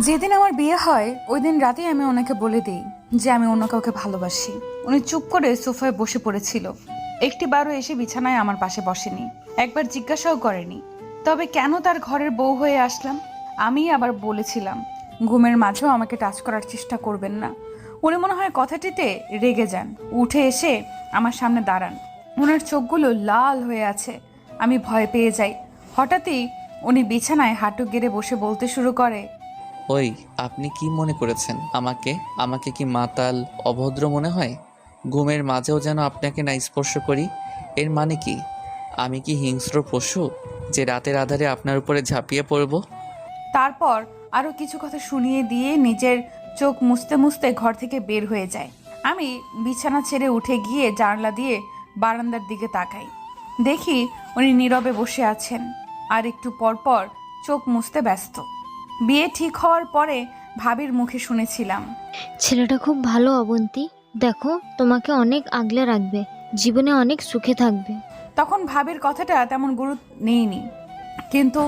যেদিন আমার বিয়ে হয় ওই দিন রাতেই আমি ওনাকে বলে দিই যে আমি অন্য কাউকে ভালোবাসি। উনি চুপ করে সোফায় বসে পড়েছিল, একটিবারও এসে বিছানায় আমার পাশে বসেনি, একবার জিজ্ঞাসাও করেনি তবে কেন তার ঘরের বউ হয়ে আসলাম। আমি আবার বলেছিলাম ঘুমের মাঝেও আমাকে টাচ করার চেষ্টা করবেন না। উনি মনে হয় কথাটিতে রেগে যান, উঠে এসে আমার সামনে দাঁড়ান। ওনার চোখগুলো লাল হয়ে আছে, আমি ভয় পেয়ে যাই। হঠাৎই উনি বিছানায় হাঁটু গেড়ে বসে বলতে শুরু করে, ওই, আপনি কি মনে করেছেন আমাকে? আমাকে কি মাতাল, অভদ্র মনে হয়? ঘুমের মাঝেও যেন আপনাকে না স্পর্শ করি, এর মানে কি? আমি কি হিংস্র পশু যে রাতের আধারে আপনার উপরে ঝাঁপিয়ে পড়ব? তারপর আরো কিছু কথা শুনিয়ে দিয়ে নিজের চোখ মুছতে মুছতে ঘর থেকে বের হয়ে যায়। আমি বিছানা ছেড়ে উঠে গিয়ে জানলা দিয়ে বারান্দার দিকে তাকাই, দেখি উনি নীরবে বসে আছেন আর একটু পর পর চোখ মুছতে ব্যস্ত। বিয়ে ঠিক হওয়ার পরে ভাবির মুখে শুনেছিলাম, ছেলেটা খুব ভালো অবন্তী, দেখো তোমাকে অনেক আগলে রাখবে, জীবনে অনেক সুখে থাকবে। তখন ভাবির কথাটা তেমন গুরুত্ব নেইনি, কিন্তু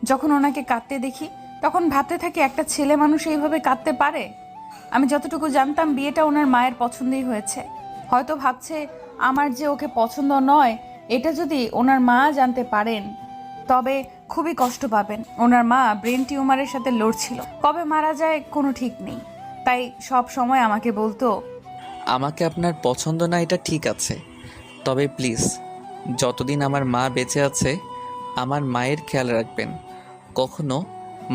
যখন ওনাকে কাঁদতে দেখি তখন ভাবতে থাকি একটা ছেলে মানুষ এইভাবে কাঁদতে পারে। আমি যতটুকু জানতাম বিয়েটা ওনার মায়ের পছন্দেই হয়েছে। হয়তো ভাবছে আমার যে ওকে পছন্দ নয় এটা যদি ওনার মা জানতে পারেন তবে খুবই কষ্ট পাবেন। ওনার মা ব্রেন টিউমারের সাথে লড়ছিল, কবে মারা যায় কোনো ঠিক নেই। তাই সব সময় আমাকে বলতো, আমাকে আপনার পছন্দ না এটা ঠিক আছে, তবে প্লিজ যতদিন আমার মা বেঁচে আছে আমার মায়ের খেয়াল রাখবেন, কখনো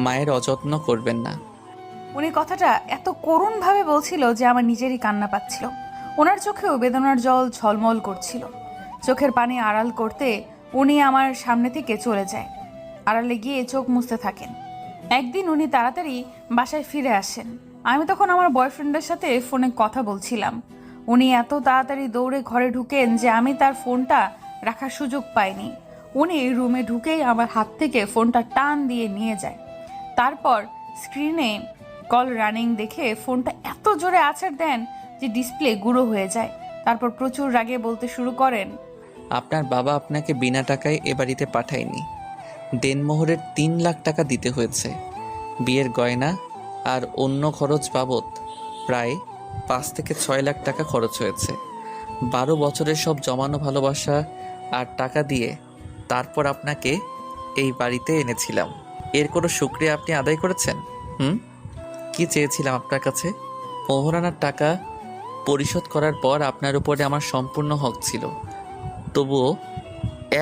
মায়ের অযত্ন করবেন না। উনি কথাটা এত করুণভাবে বলছিল যে আমার নিজেরই কান্না পাচ্ছিল। ওনার চোখেও বেদনার জল ঝলমল করছিল। চোখের পানি আড়াল করতে উনি আমার সামনে থেকে চলে যায়, আড়ালে গিয়ে চোখ মুছতে থাকেন। একদিন উনি তাড়াতাড়ি বাসায় ফিরে আসেন। আমি তখন আমার বয়ফ্রেন্ডের সাথে ফোনে কথা বলছিলাম। উনি এত তাড়াতাড়ি দৌড়ে ঘরে ঢুকেন যে আমি তার ফোনটা রাখার সুযোগ পাইনি। উনি রুমে ঢুকেই আমার হাত থেকে ফোনটা টান দিয়ে নিয়ে যায়। তারপর স্ক্রিনে কল রানিং দেখে ফোনটা এত জোরে আছাড় দেন যে ডিসপ্লে গুঁড়ো হয়ে যায়। তারপর প্রচুর রাগে বলতে শুরু করেন, আপনার বাবা আপনাকে বিনা টাকায় এ বাড়িতে পাঠায়নি, দেনমোহরের 3 লাখ টাকা দিতে হয়েছে। বিয়ের গয়না আর অন্য খরচ বাবদ প্রায় 5 থেকে 6 লাখ টাকা খরচ হয়েছে। 12 বছরের সব জমানো ভালোবাসা আর টাকা দিয়ে তারপর আপনাকে এই বাড়িতে এনেছিলাম। এর কোনো শুক্রিয়া আপনি আদায় করেছেন? হুম? কি চেয়েছিলাম আপনার কাছে? মোহরানার টাকা পরিশোধ করার পর আপনার উপরে আমার সম্পূর্ণ হক ছিল, তবুও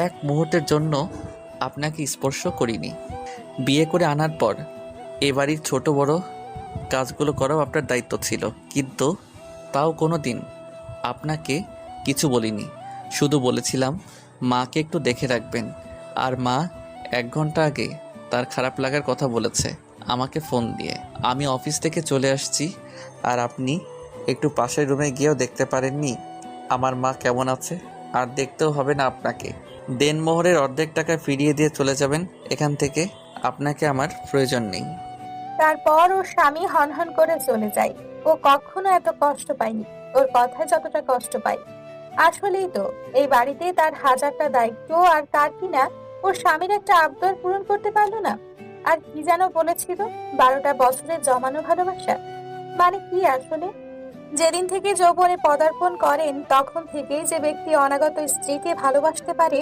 এক মুহূর্তের জন্য আপনাকে স্পর্শ করিনি। বিয়ে করে আনার পর এ বাড়ির ছোট বড় কাজগুলো করাও আপনার দায়িত্ব ছিল, কিন্তু তাও কোনো দিন আপনাকে কিছু বলিনি। শুধু বলেছিলাম মাকে একটু দেখে রাখবেন। আর মা 1 ঘন্টা আগে তার খারাপ লাগার কথা বলেছে আমাকে ফোন দিয়ে। আমি অফিস থেকে চলে আসছি, আর আপনি একটু পাশের রুমে গিয়েও দেখতে পারেননি আমার মা কেমন আছে। আর দেখতেও হবে না আপনাকে। দেনমোহরের অর্ধেক টাকা ফিরিয়ে দিয়ে চলে যাবেন এখান থেকে, আপনাকে আমার প্রয়োজন নেই। তারপর ওর স্বামী হনহন করে চলে যায়। ও কখনো এত কষ্ট পায়নি, ওর কথায় যতটা কষ্ট পায়। আসলেই তো, এই বাড়িতে তার হাজারটা দায়িত্ব, আর তার কিনা ওর স্বামীর একটা আবদার পূরণ করতে পারলো না। আর কি যেন বলেছিল, 12টা বছরের জমানো ভালোবাসা মানে কি আসলে? যেদিন থেকে যৌবনে পদার্পণ করেন তখন থেকেই যে ব্যক্তি অনাগত স্ত্রীকে ভালোবাসতে পারে,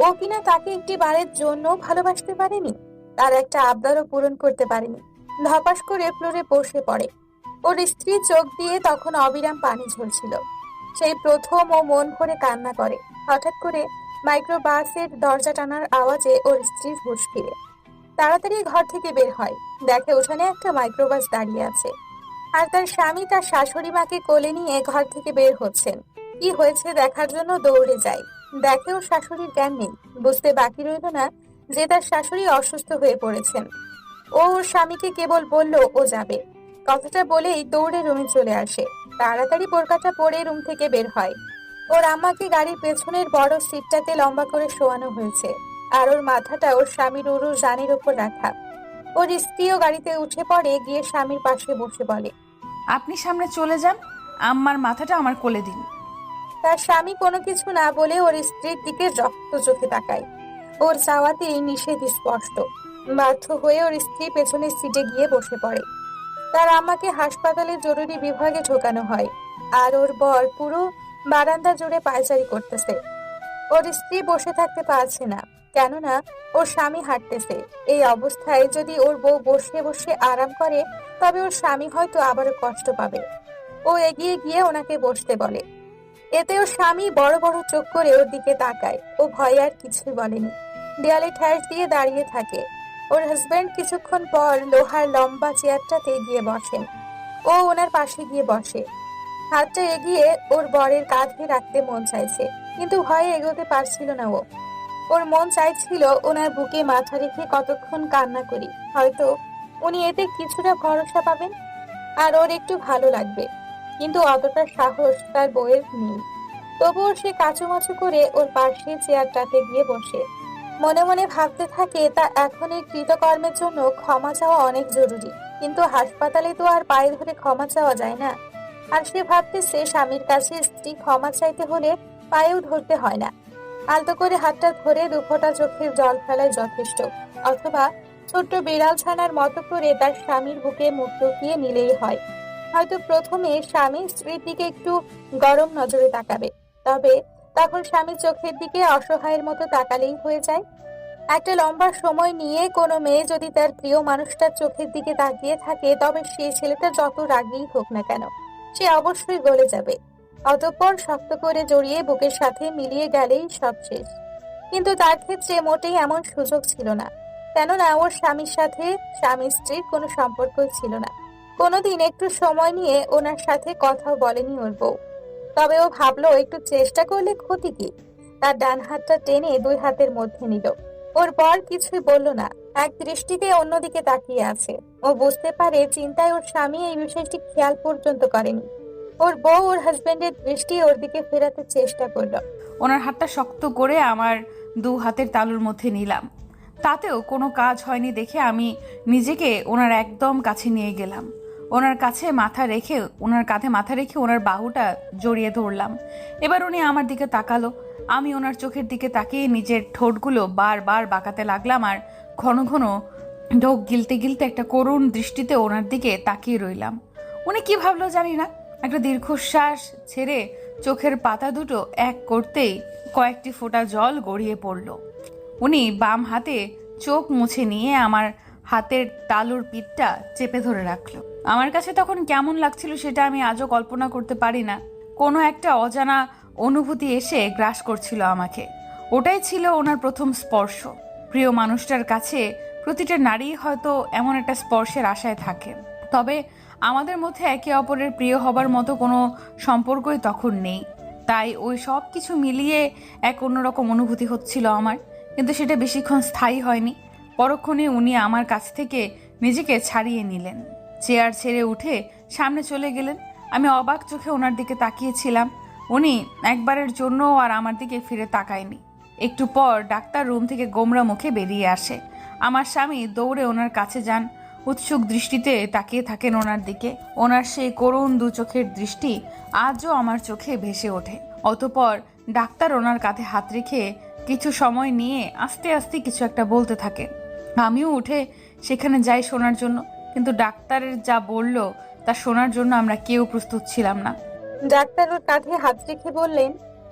ও কিনা তাকে একটি বারের জন্য ভালোবাসতে পারেনি, তার একটা আবদারও পূরণ করতে পারেনি। ধপাস করে ফ্লোরে বসে পড়ে। ওর স্ত্রী চোখ দিয়ে তখন অবিরাম পানি ঝরছিল। সেই প্রথম ও মন ভরে কান্না করে। হঠাৎ করে মাইক্রোবাসের দরজা টানার আওয়াজে ওর স্ত্রীর হুঁশ ফিরে। তাড়াতাড়ি ঘর থেকে বের হয়, দেখে উঠানে একটা মাইক্রোবাস দাঁড়িয়ে আছে, আর তার স্বামী তার শাশুড়ি মাকে কোলে নিয়ে ঘর থেকে বের হচ্ছেন। কি হয়েছে দেখার জন্য দৌড়ে যায়, দেখে ওর শাশুড়ির জ্ঞান নেই। বুঝতে বাকি রইল না যে তার শাশুড়ি অসুস্থ হয়ে পড়েছেন। ও ওর স্বামীকে কেবল বলল ও যাবে, কথাটা বলেই দৌড়ে রুমে চলে আসে। তাড়াতাড়ি বোরকাটা পরে রুম থেকে বের হয়। ওর আম্মাকে গাড়ির পেছনের বড় সিটটাতে লম্বা করে শোয়ানো হয়েছে, আর ওর মাথাটা ওর স্বামীর উরু জানির উপর রাখা। ওর স্ত্রীও গাড়িতে উঠে পড়ে, গিয়ে স্বামীর পাশে বসে বলে, আপনি সামনে চলে যান, আম্মার মাথাটা আমার কোলে দিন। তার স্বামী কোনো কিছু না বলে ওর স্ত্রীর দিকে রক্ত চোখে তাকায়। ওর চাওয়াতেই নিষেধ স্পষ্ট। বাধ্য হয়ে ওর স্ত্রী পেছনের সিটে গিয়ে বসে পড়ে। তার আম্মাকে হাসপাতালের জরুরি বিভাগে ঢোকানো হয়, আর ওর বর পুরো বারান্দা জুড়ে পায়চারি করতেছে। ওর স্ত্রী বসে থাকতে পারছে না, কেননা ওর স্বামী হাঁটতেছে। এই অবস্থায় যদি ওর বউ বসে বসে আরাম করে, তবে ওর স্বামী হয়তো আবারও কষ্ট পাবে। ও এগিয়ে গিয়ে ওনাকে বসতে বলে। এতে ওর স্বামী বড় বড় চোখ করে ওর দিকে তাকায়। ও ভয়ে আর কিছুই বলেনি, দেয়ালে ঠেস দিয়ে দাঁড়িয়ে থাকে। ওর হাজবেন্ড কিছুক্ষণ পর লোহার লম্বা চেয়ারটাতে গিয়ে বসেন। ও ওনার পাশে গিয়ে বসে। হাতটা এগিয়ে ওর বরের কাঁধে রাখতে মন চাইছে, কিন্তু ভয়ে এগোতে পারছিল না ও। ওর মন চাইছিল ওনার বুকে মাথা রেখে কতক্ষণ কান্না করি, হয়তো উনি এতে কিছুটা ভরসা পাবেন আর ওর একটু ভালো লাগবে। কিন্তু অতটা সাহস তার বউয়ের নেই। তবুও সে কাচুমাচু করে ওর পাশে চেয়ারটাতে গিয়ে বসে। মনে মনে ভাবতে থাকে তা এখন এই কৃতকর্মের জন্য ক্ষমা চাওয়া অনেক জরুরি, কিন্তু হাসপাতালে তো আর পায়ে ধরে ক্ষমা চাওয়া যায় না। আর সে ভাবতেছে স্বামীর কাছে স্ত্রী ক্ষমা চাইতে হলে পায়েও ধরতে হয় না, আলতো করে হাতটা ধরে দুফোঁটা চোখের জল ফেলায় যথেষ্ট। অথবা ছোট্ট বিড়াল ছানার মতো করে তার স্বামীর বুকে মুখ লুকিয়ে নিলেই হয়। হয়তো প্রথমে স্বামী স্ত্রীর দিকে একটু গরম নজরে তাকাবে, তবে তখন স্বামী চোখের দিকে অসহায়ের মতো তাকালেই হয়ে যায়। একটা লম্বা সময় নিয়ে কোনো মেয়ে যদি তার প্রিয় মানুষটার চোখের দিকে তাকিয়ে থাকে, তবে সেই ছেলেটা যত রাগীই হোক না কেন, সে অবশ্যই গলে যাবে। অতঃপর শক্ত করে জড়িয়ে বুকের সাথে মিলিয়ে গেলেই সব শেষ। কিন্তু তার ক্ষেত্রে মোটেই এমন সুযোগ ছিল না, কেননা ওর স্বামীর সাথে স্বামী স্ত্রীর কোনো সম্পর্কই ছিল না। কোনোদিন একটু সময় নিয়ে ওনার সাথে কথাও বলেনি ওর বউ। তবে ও ভাবলো একটু চেষ্টা করলে ক্ষতি কি। তার ডান হাতটা টেনে দুই হাতের মধ্যে নিল। ওর বর কিছুই বলল না, এক দৃষ্টিতে অন্যদিকে তাকিয়ে আছে। ও বুঝতে পারে চিন্তায় ওর স্বামী এই বিষয়টি খেয়াল পর্যন্ত করেনি। ওর বউ ওর হাজবেন্ডের দৃষ্টি ওর দিকে ফেরাতে চেষ্টা করলো। ওনার হাতটা শক্ত করে আমার দু হাতের তালুর মধ্যে নিলাম। তাতেও কোনো কাজ হয়নি দেখে আমি নিজেকে ওনার একদম কাছে নিয়ে গেলাম। ওনার কাঁধে মাথা রেখে ওনার বাহুটা জড়িয়ে ধরলাম। এবার উনি আমার দিকে তাকালো। আমি ওনার চোখের দিকে তাকিয়ে নিজের ঠোঁটগুলো বারবার বাঁকাতে লাগলাম, আর ঘন ঘন ঢোক গিলতে গিলতে একটা করুণ দৃষ্টিতে ওনার দিকে তাকিয়ে রইলাম। উনি কি ভাবলো জানি না, একটা দীর্ঘশ্বাস ছেড়ে চোখের পাতা দুটো এক করতেই কয়েকটি ফোঁটা জল গড়িয়ে পড়ল। উনি বাম হাতে চোখ মুছে নিয়ে আমার হাতের তালুর পিঠটা চেপে ধরে রাখলো। আমার কাছে তখন কেমন লাগছিল সেটা আমি আজও কল্পনা করতে পারি না। কোনো একটা অজানা অনুভূতি এসে গ্রাস করছিল আমাকে। ওটাই ছিল ওনার প্রথম স্পর্শ। প্রিয় মানুষটার কাছে প্রতিটা নারী হয়তো এমন একটা স্পর্শের আশায় থাকে, তবে আমাদের মধ্যে একে অপরের প্রিয় হবার মতো কোনো সম্পর্কই তখন নেই। তাই ওই সব কিছু মিলিয়ে এক অন্যরকম অনুভূতি হচ্ছিল আমার, কিন্তু সেটা বেশিক্ষণ স্থায়ী হয়নি। পরক্ষণে উনি আমার কাছ থেকে নিজেকে ছাড়িয়ে নিলেন, চেয়ার ছেড়ে উঠে সামনে চলে গেলেন। আমি অবাক চোখে ওনার দিকে তাকিয়েছিলাম। উনি একবারের জন্য আর আমার দিকে ফিরে তাকায়নি। একটু পর ডাক্তার রুম থেকে গোমরা মুখে বেরিয়ে আসে। আমার স্বামী দৌড়ে ওনার কাছে যান, উৎসুক দৃষ্টিতে তাকিয়ে থাকেন ওনার দিকে। ওনার সেই করুণ দু চোখের দৃষ্টি আজও আমার চোখে ভেসে ওঠে। অতঃপর ডাক্তার ওনার কাঁধে হাত রেখে কিছু সময় নিয়ে আস্তে আস্তে কিছু একটা বলতে থাকে। আমিও উঠে সেখানে যাই শোনার জন্য, কিন্তু ডাক্তারের যা বলল তা শোনার জন্য আমরা কেউ প্রস্তুত ছিলাম না। ডাক্তার ওর কাঁধে হাত রেখে বললেন,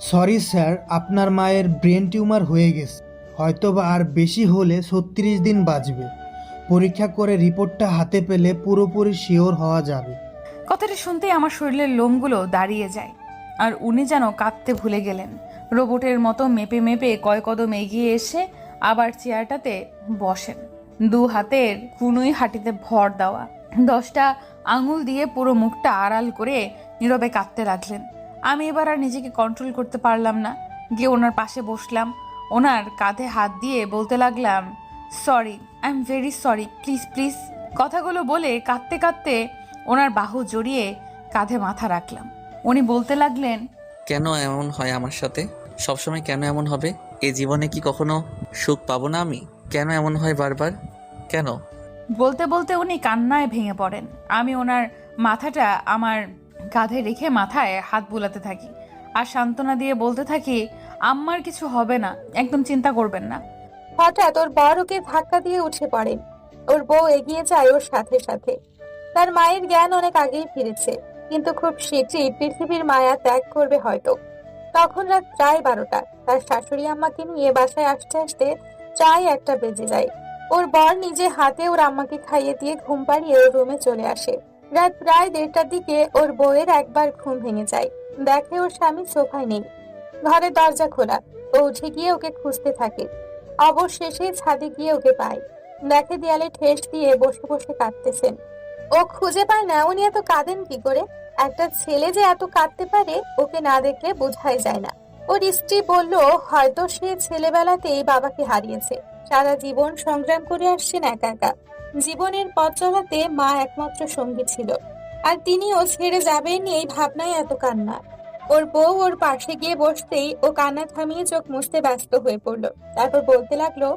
সরি স্যার, আপনার মায়ের ব্রেন টিউমার হয়ে গেছে, হয়তোবা আর বেশি হলে 36 দিন বাঁচবে। পরীক্ষা করে রিপোর্টটা হাতে পেলে পুরোপুরি শিওর হওয়া যাবে। কথাটা শুনতেই আমার শরীরের লোমগুলো দাঁড়িয়ে যায়, আর উনি যেন কাঁদতে ভুলে গেলেন। রোবটের মতো মেপে মেপে কয় কদম এগিয়ে এসে আবার চেয়ারটাতে বসেন। দু হাতের কুনুই হাঁটিতে ভর দেওয়া, 10টা আঙুল দিয়ে পুরো মুখটা আড়াল করে নীরবে কাঁদতে লাগলেন। আমি এবার আর নিজেকে কন্ট্রোল করতে পারলাম না, গিয়ে ওনার পাশে বসলাম। ওনার কাঁধে হাত দিয়ে বলতে লাগলাম, sorry, I am very sorry, please please. কথাগুলো বলে কাঁদতে কাঁদতে ওনার বাহু জড়িয়ে কাঁধে মাথা রাখলাম। উনি বলতে লাগলেন, কেন এমন হয় আমার সাথে? সবসময় কেন এমন হবে? এ জীবনে কি কখনো সুখ পাবো না আমি? কেন এমন হয় বারবার? কেন? বলতে বলতে উনি কান্নায় ভেঙে পড়েন। আমি ওনার মাথাটা আমার কাঁধে রেখে মাথায় হাত বুলাতে থাকি আর সান্ত্বনা দিয়ে বলতে থাকি, আম্মার কিছু হবে না, একদম চিন্তা করবেন না। হঠাৎ ওর বর ওকে ধাক্কা দিয়ে উঠে পড়েন। ওর বউ এগিয়ে যায় ওর সাথে সাথে। তার মায়ের জ্ঞান অনেক আগেই ফিরেছে, কিন্তু খুব শীঘ্রই পৃথিবীর মায়া ত্যাগ করবে হয়তো। তখন রাত প্রায় 12টা। তার শাশুড়ি আম্মাকে নিয়ে বাসায় আসতে আসতে প্রায় 1টা বেজে যায়। ওর বর নিজে হাতে ওর আম্মাকে খাইয়ে দিয়ে ঘুম পাড়িয়ে ওর রুমে চলে আসে। রাত প্রায় 1:30টার দিকে ওর বউয়ের একবার ঘুম ভেঙে যায়। দেখে ওর স্বামী সোফায় নেই, ঘরের দরজা খোলা। ও উঠে গিয়ে ওকে খুঁজতে থাকে। অবশেষে ছাদে গিয়ে ওকে পায়। দেখে দেয়ালে ঠেস দিয়ে বসে বসে কাঁদতেছেন। ও খুঁজে পায় না উনি এত কাঁদেন কি করে। একটা ছেলে যে এত কাঁদতে পারে ওকে না দেখলে বোঝাই যায় না। ওর স্ত্রী বলল, হয়তো সে ছেলেবেলাতেই বাবাকে হারিয়েছে, সারা জীবন সংগ্রাম করে আসছেন একা একা। জীবনের পথ চলাতে মা একমাত্র সঙ্গী ছিল, আর তিনিও ছেড়ে যাবেন এই ভাবনায় এত কান্না। ওর বউ ওর পাশে গিয়ে বসতেই ও কান্না থামিয়ে চোখ মুছতে ব্যস্ত হয়ে পড়লো। তারপর বলতে লাগলো,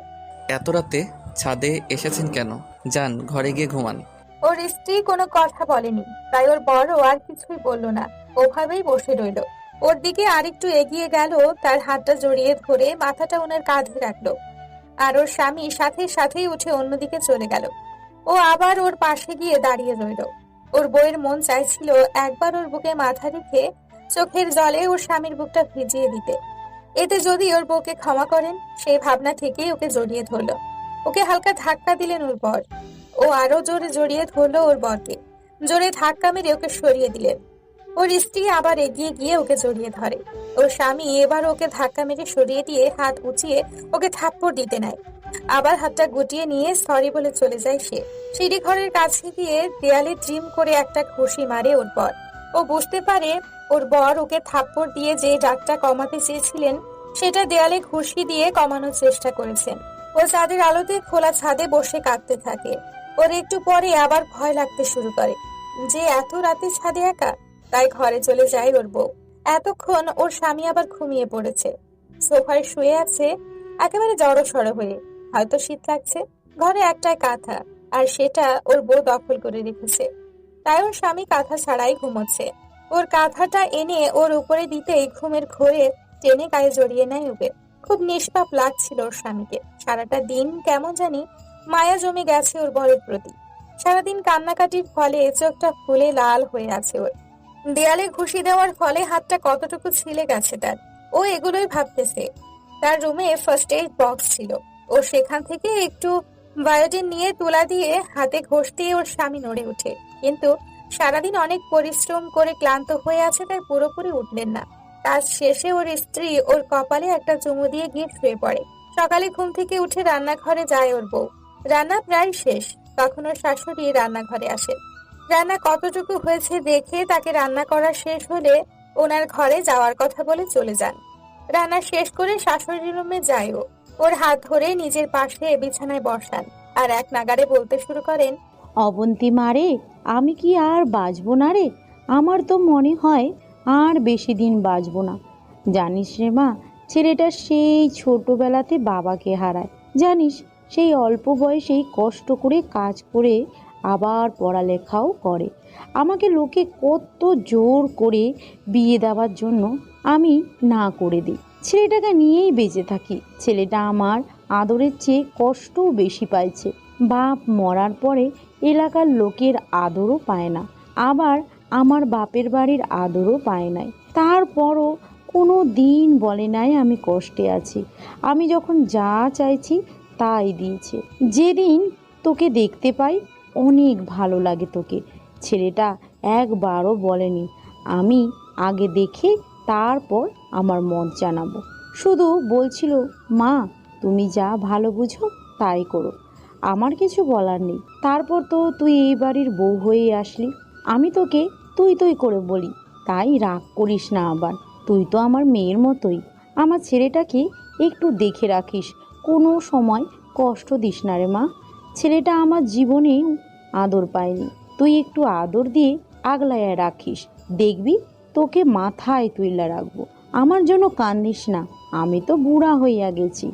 এত রাতে ছাদে এসেছেন কেন? যান ঘরে গিয়ে ঘুমান। ওর স্ত্রী কোনো কথা বলেনি, তাই ওর বড় আর কিছুই বললো না, ওভাবেই বসে রইলো। ওর দিকে আরেকটু এগিয়ে গেল, তার হাতটা জড়িয়ে ধরে মাথাটা ওনার কাঁধে রাখলো। আর ওর স্বামী সাথে সাথেই উঠে অন্যদিকে চলে গেল। ও আবার ওর পাশে গিয়ে দাঁড়িয়ে রইলো। ওর বউয়ের মন চাইছিল একবার ওর বুকে মাথা রেখে চোখের জলে ওর স্বামীর বুকটা ভিজিয়ে দিতে। এতে যদি ওর বউকে ক্ষমা করেন, সেই ভাবনা থেকেই ওকে জড়িয়ে ধরলো। ওকে হালকা ধাক্কা দিলেন ওর বর। ও আরো জোরে জড়িয়ে ধরলো ওর বরকে। জোরে ধাক্কা মেরে ওকে সরিয়ে দিলেন। ওর স্ত্রী আবার এগিয়ে গিয়ে ওকে জড়িয়ে ধরে। ওর স্বামী এবার ওকে ধাক্কা মেরে সরিয়ে দিয়ে হাত উঁচিয়ে ওকে থাপ্পড় দিতে নেয়। আবার হাতটা গুটিয়ে নিয়ে সরি বলে চলে যায় সে। সিঁড়ি ঘরের কাছে গিয়ে দেয়ালে ড্রিম করে একটা ঘুষি মারে ওর বর। ও বুঝতে পারে ওর বর ওকে থাপ্পড় দিয়ে যে রাগটা কমাতে চেয়েছিলেন সেটা দেয়ালে ঘুষি দিয়ে কমানোর চেষ্টা করেছেন। ও চাঁদের আলোতে খোলা ছাদে বসে কাঁদতে থাকে। ওর একটু পরে আবার ভয় লাগতে শুরু করে যে এত রাতে ছাদে একা। তাই ঘরে চলে যায় ওর বউ। এতক্ষণ ওর স্বামী আবার ঘুমিয়ে পড়েছে, সোফায় শুয়ে আছে একেবারে জড়সড় হয়ে। হয়তো শীত লাগছে। ঘরে একটাই কাঁথা, আর সেটা ওর বউ দখল করে রেখেছে। তাই ওর স্বামী কাঁথা ছাড়াই ঘুমোচ্ছে। ওর কাঁথাটা এনে ওর উপরে দিতেই ঘুমের ঘোরে টেনে গায়ে জড়িয়ে নেয় ওকে। খুব নিষ্পাপ লাগছিল ওর স্বামীকে। সারাটা দিন কেমন জানি মায়া জমে গেছে ওর বরের প্রতি। সারাদিন কান্নাকাটির ফলে চোখটা ফুলে লাল হয়ে আছে ওর। দেয়ালে ঘুষি দেওয়ার ফলে হাতটা কতটুকু ছিলে গেছে তার, ও এগুলোই ভাবতেছে। তার রুমে ফার্স্ট এইড বক্স ছিল। ও সেখান থেকে একটু বায়োটিন নিয়ে তুলা দিয়ে হাতে ঘষতেই ওর স্বামী নড়ে ওঠে। কিন্তু সারাদিন অনেক পরিশ্রম করে ক্লান্ত হয়ে আছে, তাই পুরোপুরি উঠলেন না। কাজ শেষে ওর স্ত্রী ওর কপালে একটা চুমু দিয়ে গিয়ে শুয়ে পড়ে। সকালে ঘুম থেকে উঠে রান্নাঘরে যায় ওর বউ। রান্না প্রায় শেষ, তখন ওর শাশুড়ি রান্নাঘরে আসে। রান্না কতটুকু হয়েছে দেখে তাকে রান্না করা শেষ হলে ওনার ঘরে যাওয়ার কথা বলে চলে যান। রান্না শেষ করে শাশুড়ির রুমে যায় ও। ওর হাত ধরে নিজের পাশে বিছানায় বসান, আর এক নাগাড়ে বলতে শুরু করেন, অবন্তী মারে, আমি কি আর বাঁচবো না রে? আমার তো মনে হয় আর বেশি দিন বাঁচবো না। জানিস রে মা, ছেলেটা সেই ছোটবেলাতে বাবাকে হারায়। জানিস, সেই অল্প বয়সেই কষ্ট করে কাজ করে আবার পড়ালেখাও করে। আমাকে লোকে কত জোর করে বিয়ে দেওয়ার জন্য আমি না করে দিই। ছেলেটাকে নিয়েই বেঁচে থাকি। ছেলেটা আমার আদরের চেয়ে কষ্টও বেশি পাইছে। বাপ মরার পরে এলাকার লোকের আদরও পায় না, আবার আমার বাপের বাড়ির আদরও পায় নাই। তারপরও কোনো দিন বলে নাই আমি কষ্টে আছি। আমি যখন যা চাইছি তাই দিয়েছে। যেদিন তোকে দেখতে পাই অনেক ভালো লাগে তোকে। ছেলেটা একবারও বলেনি আমি আগে দেখে তারপর আমার মত জানাবো। শুধু বলছিল, মা তুমি যা ভালো বুঝো তাই করো, আমার কিছু বলার নেই। তারপর তো তুই এই বাড়ির বউ হয়ে আসলি, আমি তোকে তুই তুই করে বলি, তাই রাগ করিস না আবার। তুই তো আমার মেয়ের মতোই। আমার ছেলেটাকে একটু দেখে রাখিস, কোনো সময় কষ্ট দিস না রে মা। ছেলেটা আমার জীবনে আদর পায়নি, তুই একটু আদর দিয়ে আগলায় রাখিস, দেখবি তোকে মাথায় তুইলা রাখবো। আমার জন্য কান্দিস না, আমি তো বুড়া হইয়া গেছি।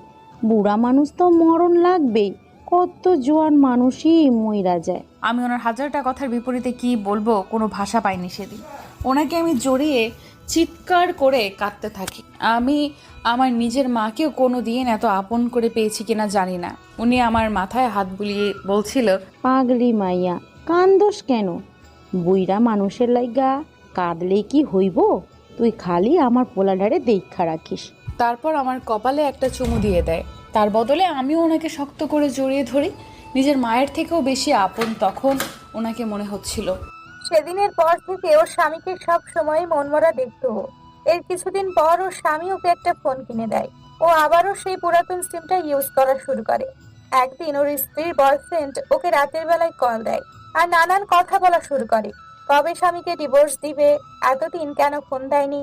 বুড়া মানুষ তো মরণ লাগবেই, কত জোয়ান মানুষই মইরা যায়। আমি ওনার হাজারটা কথার বিপরীতে কি বলবো কোনো ভাষা পাইনি সেদিন। ওনাকে আমি জড়িয়ে চিৎকার করে কাঁদতে থাকি। আমি আমার নিজের মাকেও কোনো দিন এত আপন করে পেয়েছি কিনা জানি না। উনি আমার মাথায় হাত বুলিয়ে বলছিল, পাগলি মাইয়া, কান্দোস কেন? বুইরা মানুষের লাইগা কাঁদলে কি হইব? তুই খালি আমার পোলাডারে দেখা রাখিস। তারপর আমার কপালে একটা চুমু দিয়ে দেয়। তার বদলে আমিও ওনাকে শক্ত করে জড়িয়ে ধরি। নিজের মায়ের থেকেও বেশি আপন তখন ওনাকে মনে হচ্ছিল। সেদিনের পর থেকে ওর স্বামীকে সব সময় মনমরা দেখতো। এর কিছুদিন পর ওর স্বামী ওকে একটা ফোন কিনে দেয়। ও আবারও সেই পুরাতন সিমটা ইউজ করা শুরু করে। একদিন ওর স্ত্রীর বয়ফ্রেন্ড ওকে রাতের বেলায় কল দেয় আর নানান কথা বলা শুরু করে। কবে স্বামীকে ডিভোর্স দিবে, এতদিন কেন ফোন দেয়নি,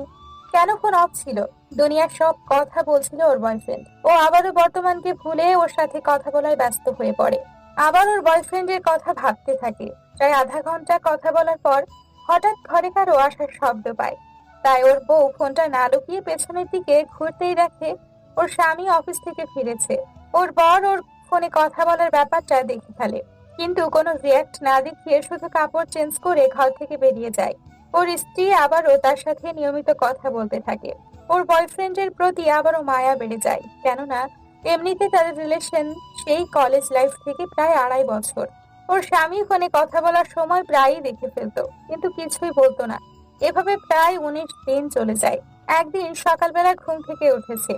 কেন ফোন অফ ছিল, দুনিয়ার সব কথা বলছিল ওর বয়ফ্রেন্ড। ও আবারও বর্তমানকে ভুলে ওর সাথে কথা বলায় ব্যস্ত হয়ে পড়ে। আবার ওর বয়ফ্রেন্ডের কথা ভাবতে থাকে। প্রায় আধা ঘন্টা কথা বলার পর হঠাৎ ঘরে কারো আসার শব্দ পায়। তাই ওর বউ ফোনটা না লুকিয়ে পেছনের দিকে ঘুরতেই দেখে ওর স্বামী অফিস থেকে ফিরেছে। ওর বর ওর ফোনে কথা বলার ব্যাপারটা দেখে ফেলে, কিন্তু কোনো রিয়াক্ট না দেখিয়ে শুধু কাপড় চেঞ্জ করে ঘর থেকে বেরিয়ে যায়। ওর স্ত্রী আবারও তার সাথে নিয়মিত কথা বলতে থাকে। ওর বয়ফ্রেন্ডের প্রতি আবারও মায়া বেড়ে যায়, কেননা এমনিতে তাদের রিলেশন সেই কলেজ লাইফ থেকে প্রায় 2.5 বছর। ওর স্বামী ফোনে কথা বলার সময় প্রায়ই দেখে ফেলতো, কিন্তু কিছুই বলতো না। এভাবে প্রায় 19 দিন চলে যায়। একদিন সকালবেলা ঘুম থেকে উঠেছে,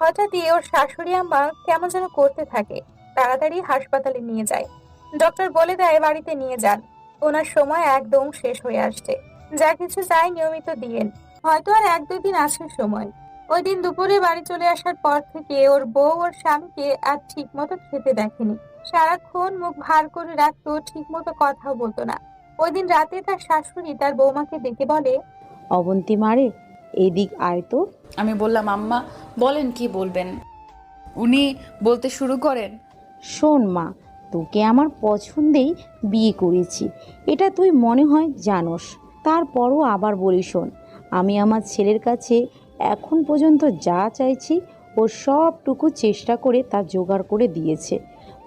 হঠাৎই ওর শাশুড়ি আম্মা কেমন যেন করতে থাকে। তাড়াতাড়ি হাসপাতালে নিয়ে যায়। ডক্টর বলে দেয় বাড়িতে নিয়ে যান, ওনার সময় একদম শেষ হয়ে আসছে। যা কিছু চাই নিয়মিত দিয়েন, হয়তো আর 1-2 দিন আছে সময়। ওই দিন দুপুরে বাড়ি চলে আসার পর থেকে ওর বউ ওর স্বামীকে আর ঠিক মতো খেতে দেখেনি। সারাক্ষণ মুখ ভার করে রাখতো, ঠিক মতো কথাও বলতো না। ওই দিন রাতে তার শাশুড়ি তার বৌমাকে ডেকে বলে, অবন্তী মারে, এদিক আয় তো। আমি বললাম, আম্মা বলেন, কি বলবেন? উনি বলতে শুরু করেন, শোন মা, তোকে আমার পছন্দেই বিয়ে করেছি, এটা তুই মনে হয় জানোস। তারপরও আবার বলি শোন, আমি আমার ছেলের কাছে এখন পর্যন্ত যা চাইছি ও সবটুকু চেষ্টা করে তা জোগাড় করে দিয়েছে।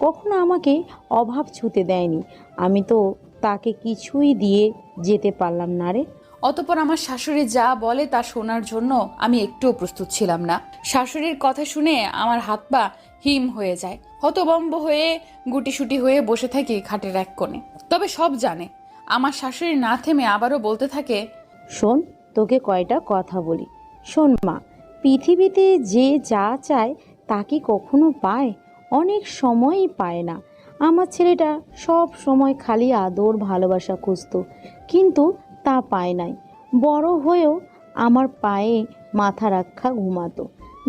কখনো আমাকে অভাব ছুঁতে দেয়নি। আমি তো তাকে কিছুই দিয়ে যেতে পারলাম না রে। অতঃপর আমার শাশুড়ি যা বলে তা শোনার জন্য আমি একটুও প্রস্তুত ছিলাম না। শাশুড়ির কথা শুনে আমার হাত পা হিম হয়ে যায়। হতভম্ব হয়ে গুটিসুটি হয়ে বসে থাকি খাটের এক কোণে। তবে সব জানে। আমার শাশুড়ি না থেমে আবারও বলতে থাকে, শোন, তোকে কয়টা কথা বলি। শোন মা, পৃথিবীতে যে যা চায় তা কি কখনো পায়? অনেক সময়ই পায় না। আমার ছেলেটা সব সময় খালি আদর ভালোবাসা খুঁজতো, কিন্তু তা পায় নাই। বড় হয়েও আমার পায়ে মাথা রাখা ঘুমাতো।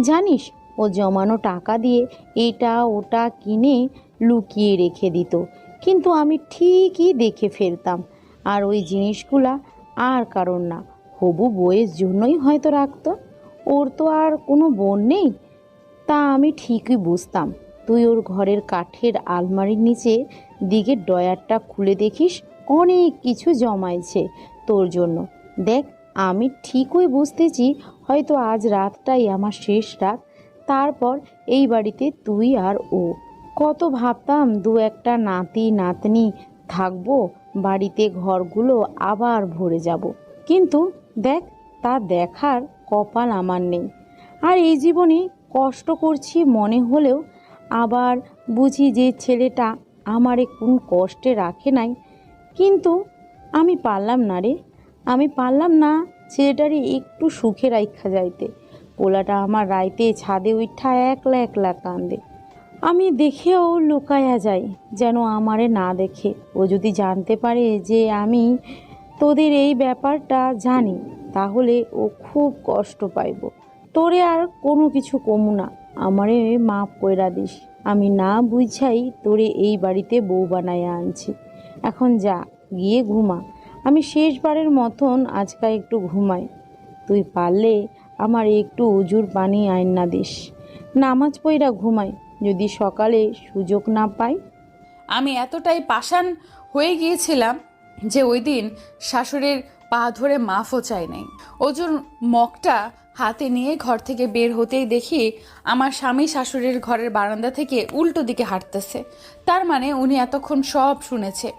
জানিস, ও জমানো টাকা দিয়ে এটা ওটা কিনে লুকিয়ে রেখে দিত, কিন্তু আমি ঠিকই দেখে ফেলতাম। আর ওই জিনিসগুলা আর কারণ না, হবু বউয়ের জন্যই হয়তো রাখতো। ওর তো আর কোনো বোন নেই, তা আমি ঠিকই বুঝতাম। তুই ওর ঘরের কাঠের আলমারির নিচে দিকে ডয়ারটা খুলে দেখিস, অনেক কিছু জমাইছে তোর জন্য। দেখ, আমি ঠিকই বুঝতেছি হয়তো আজ রাতটাই আমার শেষ রাত। তারপর এই বাড়িতে তুই আর ও। কত ভাবতাম 2-1টা নাতি নাতনি থাকবো, বাড়িতে ঘরগুলো আবার ভরে যাব। কিন্তু দেখ, তা দেখার কপাল আমার নেই। আর এই জীবনে কষ্ট করছি মনে হলেও আবার বুঝি যে ছেলেটা আমারে কোন কষ্টে রাখে নাই। কিন্তু আমি পারলাম না রে, আমি পারলাম না ছেলেটারই একটু সুখে রাখা যাইতে। পোলাটা আমার রাইতে ছাদে উঠা একলা একলা কান্দে। আমি দেখেও লুকায়া যাই, যেন আমারে না দেখে। ও যদি জানতে পারে যে আমি তোদের এই ব্যাপারটা জানি, তাহলে ও খুব কষ্ট পাইব। তোরে আর কোনো কিছু কমু না, আমারে মাফ কইরা দিস। আমি না বুঝাই তোরে এই বাড়িতে বউ বানাইয়া আনছি। এখন যা, গিয়ে ঘুমা। আমি শেষবারের মতন আজকা একটু ঘুমাই। তুই পারলে আমার একটু উজুর পানি আইন দিস, নামাজ পইরা ঘুমাই, যদি সকালে সুযোগ না পাই। আমি এতটাই পাষাণ হয়ে গিয়েছিলাম যে ওই দিন শাশুড়ির পা ধরে মাফও চাই নাই। ওজোর মগটা হাতে নিয়ে ঘর থেকে বের হতেই দেখি আমার স্বামী শাশুড়ির ঘরের বারান্দা থেকে উল্টো দিকে হাঁটতেছে। তার মানে উনি এতক্ষণ সব শুনেছে।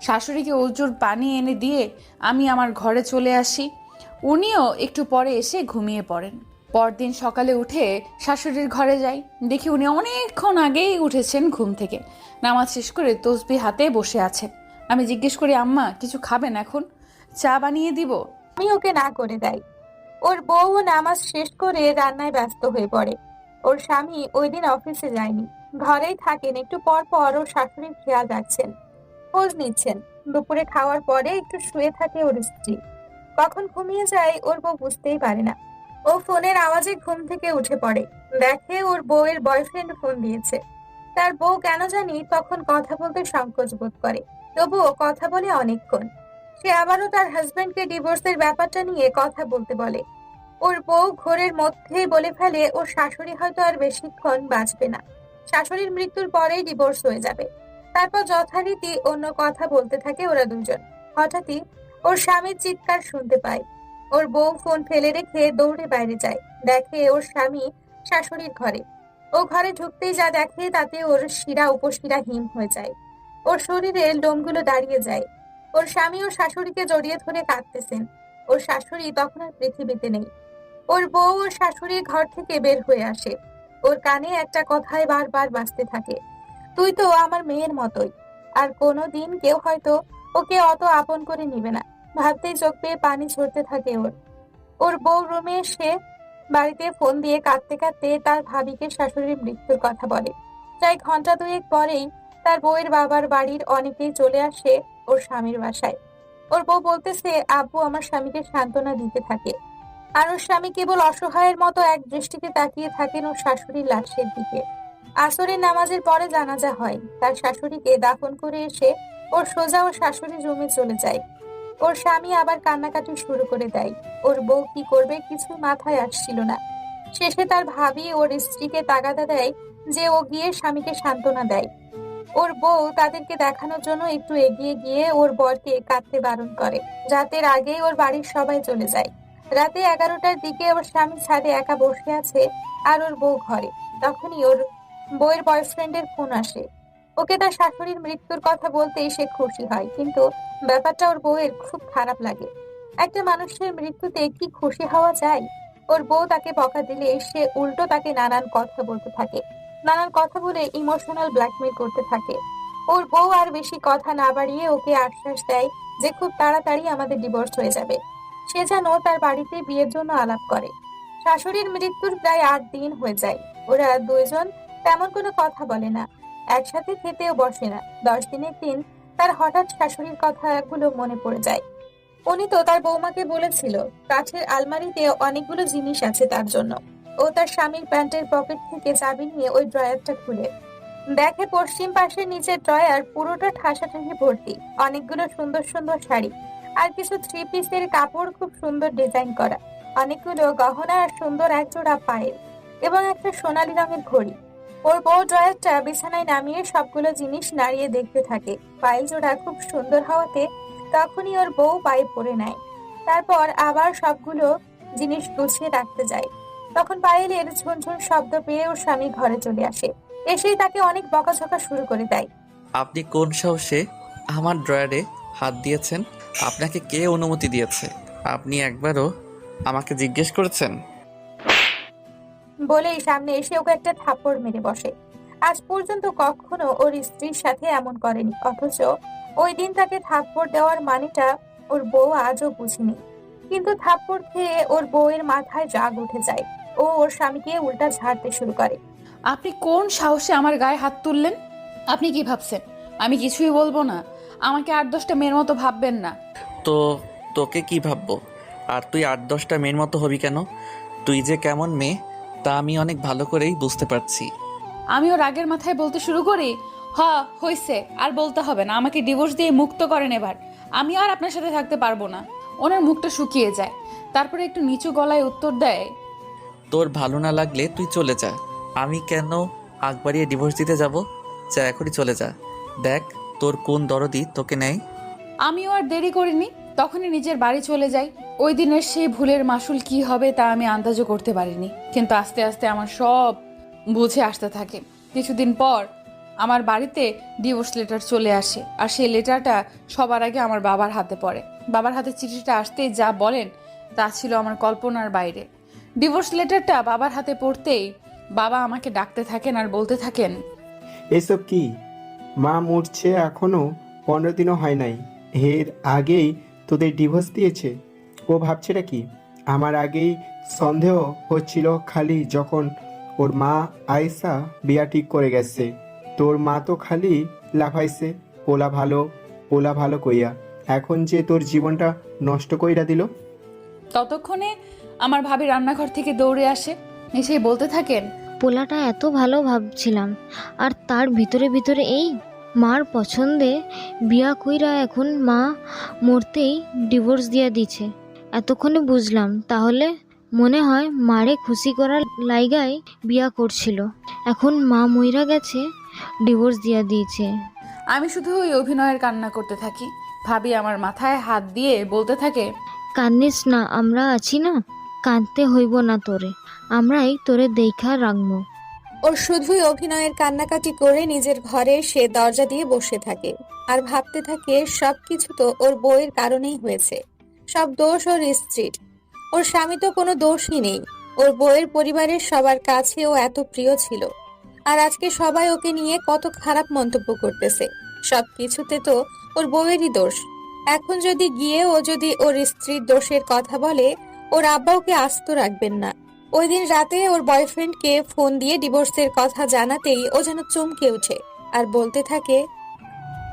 শাশুড়িকে ওজোর পানি এনে দিয়ে আমি আমার ঘরে চলে আসি। উনিও একটু পরে এসে ঘুমিয়ে পড়েন। পরদিন সকালে উঠে শাশুড়ির ঘরে যাই, দেখি উনি অনেকক্ষণ আগেই উঠেছেন ঘুম থেকে, নামাজ শেষ করে তসবিহ হাতে বসে আছেন। আমি জিজ্ঞেস করি, আম্মা কিছু খাবেন এখন? চা বানিয়ে দিব? আমি ওকে না করে দেয়। ওর বউ নামাজ শেষ করে রান্নায় ব্যস্ত হয়ে পড়ে। ওর স্বামী ওই দিন অফিসে যায়নি, ঘরেই থাকেন। একটু পর পর ওর শাশুড়ির খেয়াল রাখছেন, খোঁজ নিচ্ছেন। দুপুরে খাওয়ার পরে একটু শুয়ে থাকে ওর স্ত্রী। কখন ঘুমিয়ে যায় ওর বউ বুঝতেই পারে না। ও ফোনের আওয়াজে ঘুম থেকে উঠে পড়ে, দেখে ওর বউয়ের বয়ফ্রেন্ড ফোন দিয়েছে। তার বউ কেন জানি তখন কথা বলতে সংকোচ বোধ করে, তবুও কথা বলে অনেকক্ষণ। সে আবারও তার হাজবেন্ডকে ডিভোর্সের ব্যাপারটা নিয়ে কথা বলতে বলে। ওর বউ ঘোরের মধ্যেই বলে ফেলে ওর শাশুড়ি হয়তো আর বেশিক্ষণ বাঁচবে না, শাশুড়ির মৃত্যুর পরেই ডিভোর্স হয়ে যাবে। তারপর যথারীতি অন্য কথা বলতে থাকে ওরা দুজন। হঠাৎই ওর স্বামীর চিৎকার শুনতে পায়। ওর বউ ফোন ফেলে রেখে দৌড়ে বাইরে যায়, দেখে ওর স্বামী শাশুড়ির ঘরে। ও ঘরে ঢুকতেই যা দেখে তাতে ওর শিরা উপশিরা হিম হয়ে যায়, ওর শরীরের লোমগুলো দাঁড়িয়ে যায়। ওর স্বামী ও শাশুড়িকে জড়িয়ে ধরে কাঁদতেছেন। ওর শাশুড়ি তখন আর পৃথিবীতে নেই। ওর বউ ওর শাশুড়ির ঘর থেকে বের হয়ে আসে। ওর কানে একটা কথাই বারবার বাজতে থাকে, তুই তো আমার মেয়ের মতোই, আর কোনোদিন কেউ হয়তো ওকে অত আপন করে নিবে না। ভাবতেই চোখ বেয়ে পানি ঝরতে থাকে ওর। ওর বউ রুমে এসে বাড়িতে ফোন দিয়ে কাঁদতে কাঁদতে তার ভাবিকে শাশুড়ির মৃত্যুর কথা বলে। প্রায় ঘন্টা দুয়েক পরেই তার বউয়ের বাবার বাড়ির অনেকেই চলে আসে ওর স্বামীর বাসায়। ওর বউ বলতেছে, আব্বু আমার স্বামীকে সান্ত্বনা দিতে থাকে, আর ওর স্বামী কেবল অসহায়ের মতো এক দৃষ্টিতে তাকিয়ে থাকেন ওর শাশুড়ির লাশের দিকে। আসরের নামাজের পরে জানাজা হয়, তার শাশুড়িকে দাফন করে এসে ওর সোজা ওর শাশুড়ির রুমে চলে যায়। ওর স্বামী আবার কান্নাকাটি শুরু করে দেয়। ওর বউ কি করবে কিছু মাথায় আসছিল না। শেষে তার ভাবি ওর স্ত্রীকে তাগাদা দেয় যে ও গিয়ে স্বামীকে সান্ত্বনা দেয়। ওর বউ তাদেরকে দেখানোর জন্য একটু এগিয়ে গিয়ে ওর বরকে কাঁদতে বারণ করে। রাতের আগেই ওর বাড়ির সবাই চলে যায়। রাতে 11টার দিকে ওর স্বামী ছাদে একা বসে আছে আর ওর বউ ঘরে। তখনই ওর বউয়ের বয়ফ্রেন্ডের ফোন আসে। ওকে তার শাশুড়ির মৃত্যুর কথা বলতেই সে খুশি হয়, কিন্তু ব্যাপারটা ওর বউয়ের খুব খারাপ লাগে। একটা মানুষের মৃত্যুতে কি খুশি হওয়া যায়? ওর বউ তাকে বকা দিলে সে উল্টো তাকে নানান কথা বলতে থাকে, নানান কথা বলে ইমোশনাল ব্ল্যাকমেল করতে থাকে। ওর বউ আর বেশি কথা না বাড়িয়ে ওকে আশ্বাস দেয় যে খুব তাড়াতাড়ি আমাদের ডিভোর্স হয়ে যাবে। সে যেন তার বাড়িতে বিয়ের জন্য আলাপ করে। শাশুড়ির মৃত্যুর প্রায় 8 দিন হয়ে যায়। ওরা দুইজন তেমন কোনো কথা বলে না, একসাথে খেতেও বসে না। 10 দিনের দিন তার হঠাৎ শাশুড়ির কথাগুলো মনে পড়ে যায়। উনি তো তার বৌমাকে বলেছিল কাঠের আলমারিতে অনেকগুলো জিনিস আছে তার জন্য। ও তার স্বামীর প্যান্টের পকেট থেকে চাবি নিয়ে ওই ড্রয়ারটা খুলে দেখে পশ্চিম পাশের নিচের ড্রয়ার পুরোটা ঠাসাঠাসি ভর্তি, অনেকগুলো সুন্দর সুন্দর শাড়ি আর কিছু 3 পিসের কাপড় খুব সুন্দর ডিজাইন করা, অনেকগুলো গহনা আর সুন্দর এক জোড়া পায়েল এবং একটা সোনালী রঙের ঘড়ি। ওর বউ ড্রয়ারটা বিছানায় নামিয়ে সবগুলো জিনিস নাড়িয়ে দেখতে থাকে। পায়েল জোড়া খুব সুন্দর হওয়াতে তখনই ওর বউ পায়ে পরে নেয়। তারপর আবার সবগুলো জিনিস গুছিয়ে রাখতে যায়। তখন পায়েলের ঝুনঝুন শব্দ পেয়ে ওর স্বামী ঘরে চলে আসে। এসেই তাকে অনেক বকাঝকা শুরু করে দেয়। আপনি কোন সাহসে আমার ড্রয়ারে হাত দিয়েছেন? আপনাকে কে অনুমতি দিয়েছে? আপনি একবারও আমাকে জিজ্ঞেস করেছেন? বলেই সামনে এসে ওকে একটা থাপ্পড় মেরে বসে। আজ পর্যন্ত কখনো ওর স্ত্রীর সাথে এমন করেনি, অথচ ওই দিন তাকে থাপ্পড় দেওয়ার মানেটা ওর বউ আজও বুঝেনি। কিন্তু থাপ্পড় খেয়ে ওর বউয়ের মাথায় রাগ উঠে যায়। ও ওর স্বামীকে উল্টা ঝাড়তে শুরু করে। আপনি কোন সাহসে আমার গায়ে হাত তুললেন? আপনি কি ভাবছেন আমি কিছুই বলবো না? আমাকে 8-10টা মেয়ের মতো ভাববেন না। তো তোকে কি ভাববো? আর তুই 8-10টা মেয়ের মতো হবি কেন? তুই যে কেমন মেয়ে তা আমি অনেক ভালো করেই বুঝতে পারছি। আমিও রাগের মাথায় বলতে শুরু করি, হইছে, আর বলতে হবে না, আমাকে ডিভোর্স দিয়ে মুক্ত করেন এবার। আমি আর আপনার সাথে থাকতে পারবো না। ওনার মুখটা শুকিয়ে যায়, তারপরে একটু নিচু গলায় উত্তর দেয়, তোর ভালো না লাগলে তুই চলে যা। আমি কেন আগ বাড়িয়ে ডিভোর্স দিতে যাব? যা, এখনই চলে যা। দেখ তোর কোন দরদি তোকে নেয়। আমিও আর দেরি করিনি, তখনই নিজের বাড়ি চলে যাই। ওই দিনের সেই ভুলের মাসুল কি হবে তা আমি আন্দাজও করতে পারিনি, কিন্তু আস্তে আস্তে আমার সব বুঝে আসতে থাকে। কিছুদিন পর আমার বাড়িতে ডিভোর্স লেটার চলে আসে, আর সেই লেটারটা সবার আগে আমার বাবার হাতে পড়ে। বাবার হাতে চিঠিটা আসতেই যা বলেন তা ছিল আমার কল্পনার বাইরে। ডিভোর্স লেটারটা বাবার হাতে পড়তেই বাবা আমাকে ডাকতে থাকেন আর বলতে থাকেন, এসব কি? মা মরছে এখনো 15 দিনও হয় নাই, এর আগেই তোদের ডিভোর্স দিয়েছে। ও ভাবছেটা কি? আমার আগেই সন্দেহ হচ্ছিল খালি যখন ওর মা আয়েশা বিয়া ঠিক করে গেছে। তোর মা তো খালি লাফাইছে, ওলা ভালো কইয়া। এখন যে তোর জীবনটা নষ্ট কইরা দিল। ততক্ষণে আমার ভাবি রান্নাঘর থেকে দৌড়ে আসে, এসে বলতে থাকেন, পোলাটা এত ভালো ভাবছিলাম, আর তার ভিতরে ভিতরে এই মার পছন্দে বিয়া কইরা এখন মা মরতেই ডিভোর্স দিয়া দিছে। এতক্ষণে বুঝলাম, তাহলে মনে হয় মারে খুশি করার লাইগাই বিয়া করছিল। এখন মা মইরা গেছে, ডিভোর্স দিয়া দিয়েছে। আমি শুধু ওই অভিনয়ের কান্না করতে থাকি। ভাবি আমার মাথায় হাত দিয়ে বলতে থাকে, কান্দিস না, আমরা আছি না, কাঁদতে হইব না তোরে, আমরাই তোরে দেখা রাখবো। ওর শুধুই অভিনয়ের কান্নাকাটি করে নিজের ঘরে সে দরজা দিয়ে বসে থাকে আর ভাবতে থাকে সবকিছু তো ওর বউয়ের কারণেই হয়েছে। সব দোষ ওর স্ত্রীর। ওর স্বামী তো কোনো দোষই নেই। ওর বউয়ের পরিবারের সবার কাছে ও এত প্রিয় ছিল, আর আজকে সবাই ওকে নিয়ে কত খারাপ মন্তব্য করতেছে। সবকিছুতে তো ওর বউয়েরই দোষ। এখন যদি গিয়ে ও যদি ওর স্ত্রীর দোষের কথা বলে, ওর আব্বা ওকে আস্ত রাখবেন না। ওই দিন রাতে ওর বয়ফ্রেন্ডকে ফোন দিয়ে ডিভোর্সের কথা জানাতেই ও যেন চমকে ওঠে আর বলতে থাকে,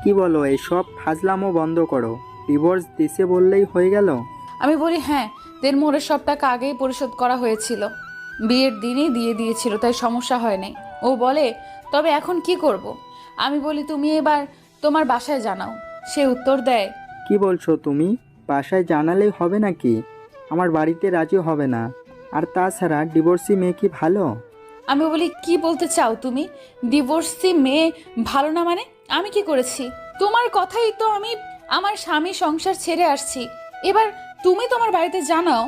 কি বলো, এইসব ফাজলামো বন্ধ করো। ডিভোর্স দিছে বললেই হয়ে গেল? আমি বলি, হ্যাঁ, দেড়মোহরের সব টাকা আগেই পরিশোধ করা হয়েছিল, বিয়ের দিনই দিয়ে দিয়েছিল, তাই সমস্যা হয় নাই। ও বলে, তবে এখন কি করব? আমি বলি, তুমি এবার তোমার বাসায় জানাও। সে উত্তর দেয়, কি বলছো তুমি? বাসায় জানালেই হবে নাকি? আমার বাড়িতে রাজি হবে না। আর তাছাড়া ডিভোর্সি মেয়ে কি ভালো? আমি বলি, কি বলতে চাও তুমি? ডিভোর্সি মেয়ে ভালো না মানে? আমি কি করেছি? তোমার কথাই তো আমি আমার স্বামী সংসার ছেড়ে আসছি, এবার তুমি তোমার বাড়িতে জানাও।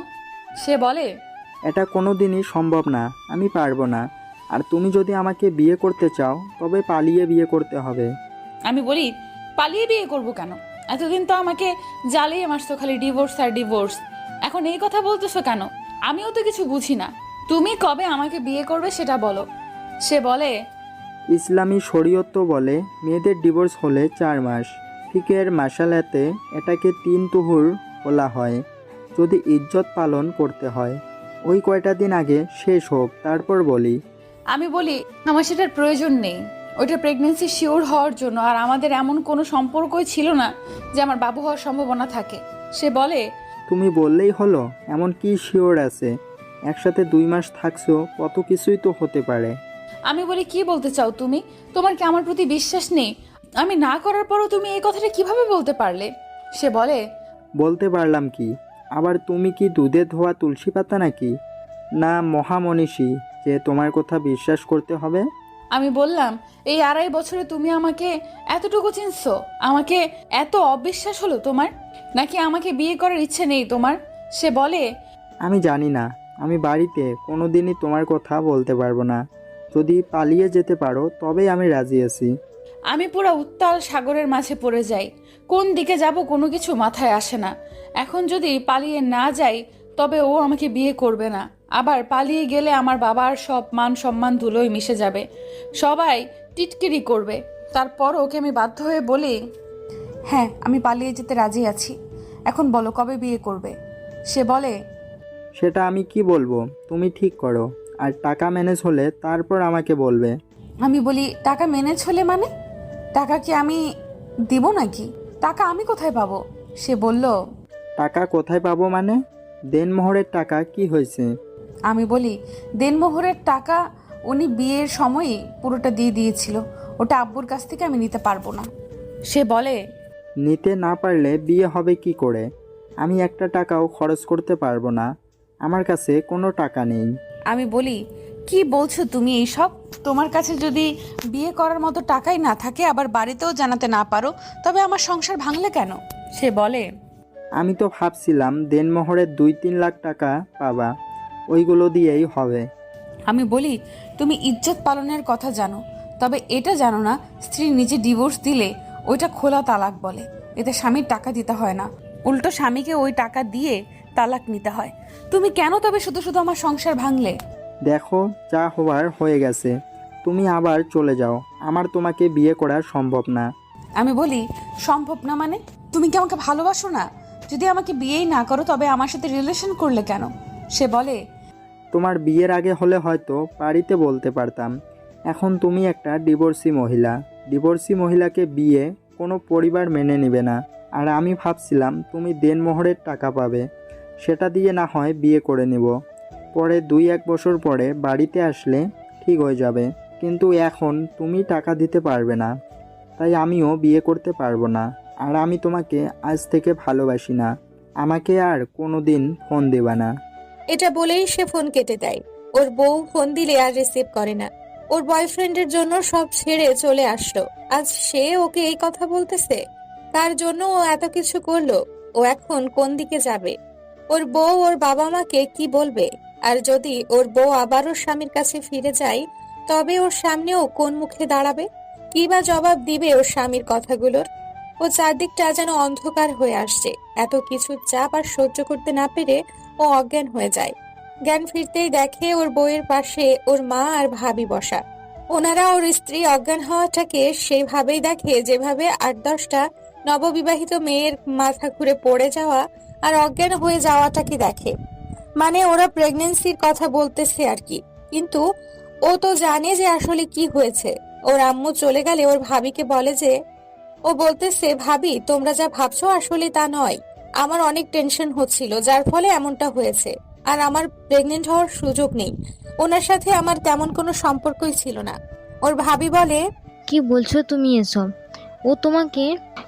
সে বলে, এটা কোনো দিনই সম্ভব না, আমি পারবো না। আর তুমি যদি আমাকে বিয়ে করতে চাও তবে পালিয়ে বিয়ে করতে হবে। আমি বলি, পালিয়ে বিয়ে করব কেন? এতদিন তো আমাকে জ্বালিয়ে মারছো খালি ডিভোর্স আর ডিভোর্স, এখন এই কথা বলতেছো কেন? আমিও তো কিছু বুঝি না, তুমি কবে আমাকে বিয়ে করবে সেটা বলো। সে বলে, ইসলামী শরীয়ত তো বলে মেয়েদের ডিভোর্স হলে 4 মাস। ফিকের মাসালাতে এটাকে 3 তুহুর বলা হয়, যদি ইজ্জত পালন করতে হয়। ওই কয়টা দিন আগে শেষ হোক, তারপর বলি। আমি বলি, আমার সেটার প্রয়োজন নেই, ওইটা প্রেগনেন্সি শিওর হওয়ার জন্য, আর আমাদের এমন কোনো সম্পর্কই ছিল না যে আমার বাবু হওয়ার সম্ভাবনা থাকে। সে বলে, তুমি বললেই হলো, এমন কি শিওর আছে? একসাথে 2 মাস থাকছো, কত কিছুই তো হতে পারে। আমি বলি, কি বলতে চাও তুমি? তোমার কি আমার প্রতি বিশ্বাস নেই? আমি না করার পরও তুমি এই কথাটা কিভাবে বলতে পারলে? সে বলে, বলতে পারলাম কি? আবার তুমি কি দুধে ধোয়া তুলসী পাতা নাকি? না মহামনীষী যে তোমার কথা বিশ্বাস করতে হবে? আমি বললাম, এই 2.5 বছরে তুমি আমাকে এতটুকু চিনছো, আমাকে এত অবিশ্বাস হলো তোমার? নাকি আমাকে বিয়ে করার ইচ্ছে নেই তোমার? সে বলে, আমি জানি না, আমি বাড়িতে কোনো দিনই তোমার কথা বলতে পারবো না। যদি পালিয়ে যেতে পারো তবেই আমি রাজি আছি। আমি পুরো উত্তাল সাগরের মাঝে পড়ে যাই, কোন দিকে যাব কোনো কিছু মাথায় আসে না। এখন যদি পালিয়ে না যাই তবে ও আমাকে বিয়ে করবে না, আবার পালিয়ে গেলে আমার বাবার সব মান সম্মান ধুলোয় মিশে যাবে, সবাই টিটকিরি করবে। তারপর ওকে আমি বাধ্য হয়ে বলি, হ্যাঁ, আমি পালিয়ে যেতে রাজি আছি, এখন বলো কবে বিয়ে করবে? সে বলে, সেটা আমি কি বলবো, তুমি ঠিক করো। আর টাকা ম্যানেজ হলে তারপর আমাকে বলবে। আমি বলি, টাকা ম্যানেজ হলে মানে? টাকা কি আমি দিব নাকি? টাকা আমি কোথায় পাবো? সে বলল, টাকা কোথায় পাবো মানে? দেনমোহরের টাকা কি হয়েছে? আমি বলি, দেনমোহরের টাকা উনি বিয়ের সময়ই পুরোটা দিয়ে দিয়েছিল, ওটা আব্বুর কাছ থেকে আমি নিতে পারবো না। সে বলে, নিতে না পারলে বিয়ে হবে কি করে? আমি একটা টাকাও খরচ করতে পারবো না, আমার কাছে কোনো টাকা নেই। আমি বলি, কি বলছো তুমি এইসব? তোমার কাছে যদি বিয়ে করার মতো টাকাই না থাকে, আবার বাড়িতেও জানাতে না পারো, তবে আমার সংসার ভাঙলে কেন? সে বলে, আমি তো ভাবছিলাম দেনমোহরের 2-3 লাখ টাকা পাবা, ওইগুলো দিয়েই হবে। আমি বলি, তুমি ইজ্জত পালনের কথা জানো, তবে এটা জানো না স্ত্রী নিজে ডিভোর্স দিলে ওইটা খোলা তালাক বলে। এতে স্বামীর টাকা দিতে হয় না, উল্টো স্বামীকে ওই টাকা দিয়ে তালাক নিতে হয়। তুমি কেন তবে শুধু শুধু আমার সংসার ভাঙলে? দেখো, যা হওয়ার হয়ে গেছে, তুমি আবার চলে যাও। আমার তোমাকে বিয়ে করা সম্ভব না। আমি বলি সম্ভব না মানে? তুমি কি আমাকে ভালোবাসো না? যদি আমাকে বিয়েই না করো তবে আমার সাথে রিলেশন করলে কেন? সে বলে, তোমার বিয়ের আগে হলে হয়তো বাড়িতে বলতে পারতাম। এখন তুমি একটা ডিভোর্সি মহিলা। ডিভোর্সি মহিলাকে বিয়ে কোনো পরিবার মেনে নেবে না। আর আমি ভাবছিলাম তুমি দেনমোহরের টাকা পাবে, সেটা দিয়ে না হয় বিয়ে করে নেব। পরে 2-1 বছর পরে বাড়িতে আসলে ঠিক হয়ে যাবে। কিন্তু এখন তুমি টাকা দিতে পারবে না, তাই আমিও বিয়ে করতে পারবো না। আর আমি তোমাকে আজ থেকে ভালোবাসি না। আমাকে আর কোনো দিন ফোন দেবা না। এটা বলেই সে ফোন কেটে দেয়। ওর বউ ফোন দিলে আর রিসিভ করে না। ওর বয়ফ্রেন্ডের জন্য সব ছেড়ে চলে আসলো, আজ সে ওকে এই কথা বলতেছে। তার জন্য ও এত কিছু করলো, ও এখন কোন দিকে যাবে? ওর বউ ওর বাবা মাকে কি বলবে? আর যদি ওর বউ আবার ওর স্বামীর কাছে ফিরে যায়, তবে ওর সামনেও কোন মুখে দাঁড়াবে? কি বা জবাব দিবে ওর স্বামীর কথাগুলোর? ও চারদিকটা যেন অন্ধকার হয়ে আসছে। এত কিছু চাপ আর সহ্য করতে না পেরে ও অজ্ঞান হয়ে যায়। জ্ঞান ফিরতেই দেখে ওর বউয়ের পাশে ওর মা আর ভাবি বসা। ওনারা ওর স্ত্রী অজ্ঞান হওয়াটাকে সেভাবেই দেখে যেভাবে 8-10টা নববিবাহিত মেয়ের মাথা ঘুরে পড়ে যাওয়া আর অজ্ঞান হয়ে যাওয়াটাকে দেখে। মানে ওরা প্রেগনেন্সির কথা বলতেছে আর কি। কিন্তু ও তো জানে যে আসলে কি হয়েছে। ওর আম্মু চলে গেলে ওর ভাবিকে বলে যে, ও বলতেছে, ভাবি তোমরা যা ভাবছো আসলে তা নয়। আমার অনেক টেনশন হচ্ছিল, যার ফলে এমনটা হয়েছে। আর আমার প্রেগনেন্ট হওয়ার সুযোগ নেই। ওনার সাথে আমার তেমন কোনো সম্পর্কই ছিল না। ওর ভাবি বলে, কি বলছো তুমি এসব? ও তোমাকে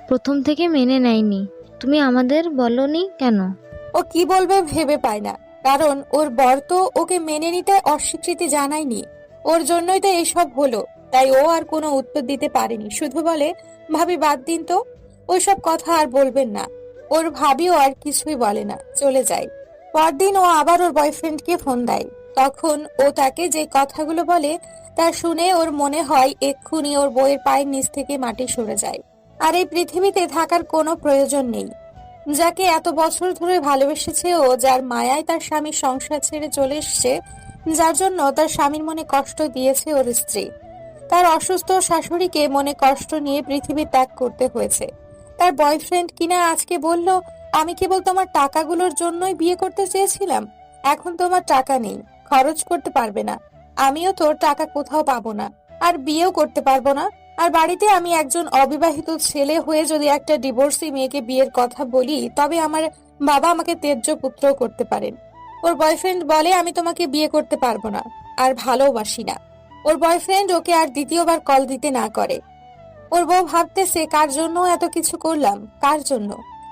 প্রথম থেকে মেনে নেয়নি, তুমি আমাদের বলনি কেন? ও কি বলবে ভেবে পায় না, কারণ ওর বর তো ওকে মেনে নিতে অস্বীকৃতি জানায়নি। ওর জন্যই তো এসব হলো। তাই ও আর কোনো উত্তর দিতে পারেনি, শুধু বলে, ভাবি বাদ দিন তো, ওইসব কথা আর বলবেন না। ওর ভাবিও আর কিছুই বলে না, চলে যায়। পরদিন ও আবার ওর বয়ফ্রেন্ডকে ফোন দেয়। তখন ও তাকে যে কথাগুলো বলে তা শুনে ওর মনে হয় এক্ষুনি ওর বউয়ের পায়ের নিচ থেকে মাটি সরে যায়। আর এই পৃথিবীতে থাকার কোনো প্রয়োজন নেই। যাকে এত বছর ধরে ভালোবেসেছে ও, যার মায়ায় তার স্বামী সংসার ছেড়ে চলে এসছে, যার জন্য তার স্বামীর মনে কষ্ট দিয়েছে ওর স্ত্রী, তার অসুস্থ শাশুড়িকে মনে কষ্ট নিয়ে পৃথিবী ত্যাগ করতে হয়েছে। তার বয়ফ্রেন্ড কিনা আজকে বলল, আমি কেবল তোমার টাকাগুলোর জন্যই বিয়ে করতে চেয়েছিলাম। এখন তোমার টাকা নেই, খরচ করতে পারবে না। আমিও তোর টাকা কোথাও পাবো না, আর বিয়েও করতে পারবো না। আর বাড়িতে আমি একজন অবিবাহিত ছেলে হয়ে যদি একটা ডিভোর্সি মেয়েকে বিয়ের কথা বলি, তবে আমার বাবা আমাকে ত্যায্য পুত্র করতে পারেন। ওর বয়ফ্রেন্ড বলে, আমি তোমাকে বিয়ে করতে পারবো না, আর ভালোবাসি না। ওর বয়ফ্রেন্ড ওকে আর দ্বিতীয়বার কল দিতে না করে। ওর বউ ভাবতেছে, কার জন্য এত কিছু করলাম,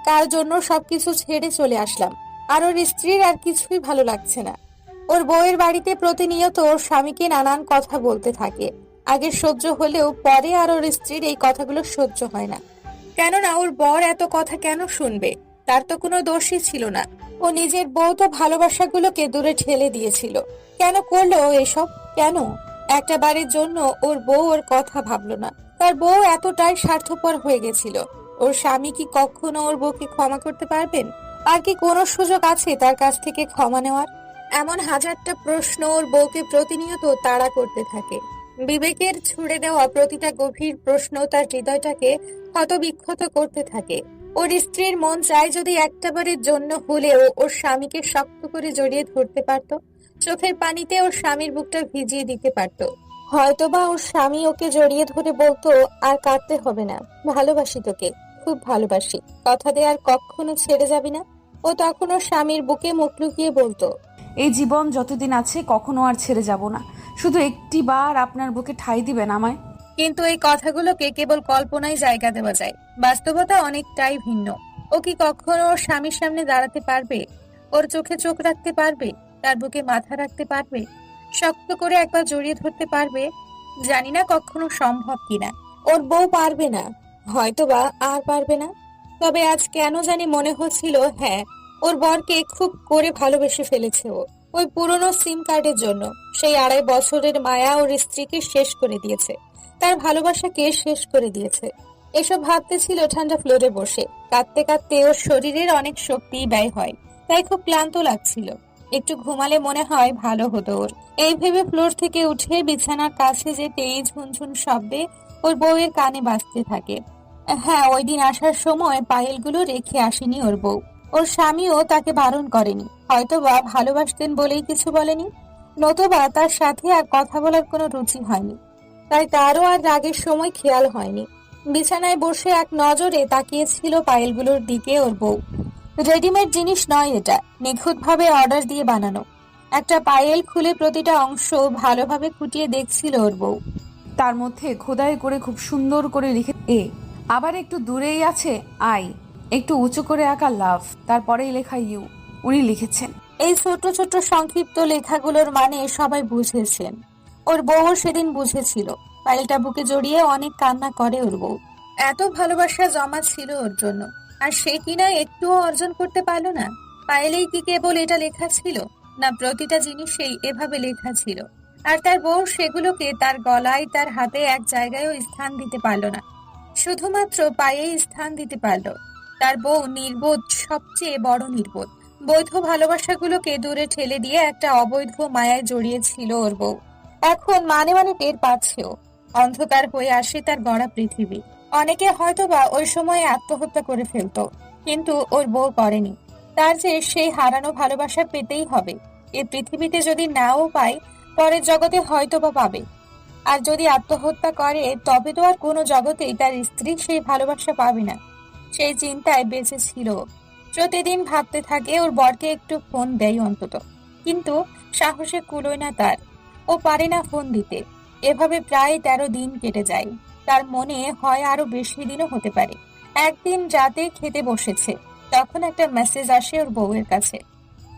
কার জন্য সবকিছু ছেড়ে চলে আসলাম। আর ওর স্ত্রীর আর কিছুই ভালো লাগছে না। ওর বউয়ের বাড়িতে প্রতিনিয়ত ওর স্বামীকে নানান কথা বলতে থাকে। আগে সহ্য হলেও পরে আর ওর স্ত্রীর এই কথাগুলো সহ্য হয় না। কেননা ওর বর এত কথা কেন শুনবে? তার তো কোনো দোষই ছিল না। ও নিজের বউ তো ভালোবাসাগুলোকে দূরে ঠেলে দিয়েছিল। কেন করলো ও এসব? কেন? একটা বাড়ির জন্য ওর বউ ওর কথা ভাবলো না। তার বউ এতটাই স্বার্থপর হয়ে গেছিল। ওর স্বামী কি কখনো ওর বউকে ক্ষমা করতে পারবেন? আর কি কোনো সুযোগ আছে তার কাছ থেকে ক্ষমা নেওয়ার? এমন হাজারটা প্রশ্ন ওর বউকে প্রতিনিয়ত তাড়া করতে থাকে। বিবেকের ছুড়ে দেওয়া প্রতিটা গভীর প্রশ্ন তার হৃদয়টাকে ক্ষতবিক্ষত করতে থাকে। ওর স্ত্রীর মন চায় যদি একটাবারের জন্য হলেও ওর স্বামীকে শক্ত করে জড়িয়ে ধরতে পারত, চোখের পানিতে ওর স্বামীর বুকটা ভিজিয়ে দিতে পারত। হয়তোবা ওর স্বামী ওকে জড়িয়ে ধরে বলতো, আর কাঁদতে হবে না, ভালোবাসি তোকে, খুব ভালোবাসি, কথা দে আর কখনো ছেড়ে যাবি না। ও তখন ওর স্বামীর বুকে মুখ লুকিয়ে বলতো, এই জীবন যতদিন আছে কখনো আর ছেড়ে যাব না, শুধু একটি বার আপনার বুকে ঠাঁই দিবেন আমায়। কিন্তু এই কথাগুলোকে কেবল কল্পনায় জায়গা দেওয়া যায়, বাস্তবতা অনেকটাই ভিন্ন। ও কি কখনো ওর স্বামীর সামনে দাঁড়াতে পারবে? ওর চোখে চোখ রাখতে পারবে? তার বুকে মাথা রাখতে পারবে? শক্ত করে একবার জড়িয়ে ধরতে পারবে? জানি না কখনো সম্ভব কিনা। ওর বউ পারবে না, হয়তোবা আর পারবে না। তবে আজ কেন জানি মনে হচ্ছিল, হ্যাঁ, ওর বরকে খুব করে ভালোবেসে ফেলেছে ও। ওই পুরনো সিম কার্ডের জন্য সেই 2.5 বছরের মায়া ওর স্ত্রীকে শেষ করে দিয়েছে, তার ভালোবাসাকে শেষ করে দিয়েছে। এসব ভাবতে ছিল ঠান্ডা ফ্লোরে বসে। কাঁদতে কাঁদতে ওর শরীরের অনেক শক্তি ব্যয় হয়। তাই খুব ক্লান্ত লাগছিল। একটু ঘুমালে মনে হয় ভালো হতো ওর। এই ভেবে ফ্লোর থেকে উঠে বিছানার কাছে যেতেই ঝুনঝুন শব্দে ওর বউয়ের কানে বাজতে থাকে। হ্যাঁ, ওই দিন আসার সময় পায়েলগুলো রেখে আসেনি ওর বউ। ওর স্বামীও তাকে বারণ করেনি, হয়তোবা ভালোবাসতেন বলেই কিছু বলেনি, নতুবা তার সাথে আর কথা বলার কোনো রুচি হয়নি, তাই তারও আর রাগের সময় খেয়াল হয়নি। বিছানায় বসে এক নজরে তাকিয়েছিল পায়েলগুলোর দিকে ওর বউ। রেডিমেড জিনিস নয় এটা, নিখুঁতভাবে অর্ডার দিয়ে বানানো। একটা পায়েল খুলে প্রতিটা অংশ ভালোভাবে খুঁটিয়ে দেখছিল ওর বউ। তার মধ্যে খোদাই করে খুব সুন্দর করে লিখে এ, আবার একটু দূরেই আছে আই, একটু উঁচু করে আঁকা লাভ, তারপরেই লেখা ইউ। উনি লিখেছেন। এই ছোট ছোট সংক্ষিপ্ত লেখাগুলোর মানে সবাই বুঝেছেন। ওর বউ সেদিন বুঝেছিল। পায়েলটা বুকে জড়িয়ে অনেক কান্না করে ওর বউ। এত ভালোবাসা জমা ছিল ওর জন্য, আর সে কিনা একটুও অর্জন করতে পারলো না। পায়েলেই কি কেবল এটা লেখা ছিল, না প্রতিটা জিনিসেই এভাবে লেখা ছিল? আর তার বউ সেগুলোকে তার গলায়, তার হাতে এক জায়গায়ও স্থান দিতে পারলো না, শুধুমাত্র পায়েই স্থান দিতে পারলো। তার বউ নির্বোধ, সবচেয়ে বড় নির্বোধ। বৈধ ভালোবাসাগুলোকে দূরে ঠেলে দিয়ে একটা অবৈধ মায়ায় জড়িয়েছিল ওর বউ। এখন মানে মানে টের পাচ্ছেও, অন্ধকার হয়ে আসে তার গড়া পৃথিবী। অনেকে হয়তোবা ওই সময়ে আত্মহত্যা করে ফেলতো, কিন্তু ওর বউ করেনি। তার যে সেই হারানো ভালোবাসা পেতেই হবে। এই পৃথিবীতে যদি নাও পায়, পরের জগতে হয়তোবা পাবে। আর যদি আত্মহত্যা করে, তবে তো আর কোনো জগতেই তার স্ত্রী সেই ভালোবাসা পাবে না। সেই চিন্তায় বেঁচে ছিল। প্রতিদিন ভাবতে থাকে ওর বরকে একটু ফোন দেয় অন্তত, কিন্তু সাহসে কুলোয় না তার। ও পারে না ফোন দিতে। এভাবে প্রায় 13 দিন কেটে যায়। তার মনে হয় আরো বেশি দিনও হতে পারে। একদিন রাতে খেতে বসেছে, তখন একটা মেসেজ আসে ওর বউয়ের কাছে।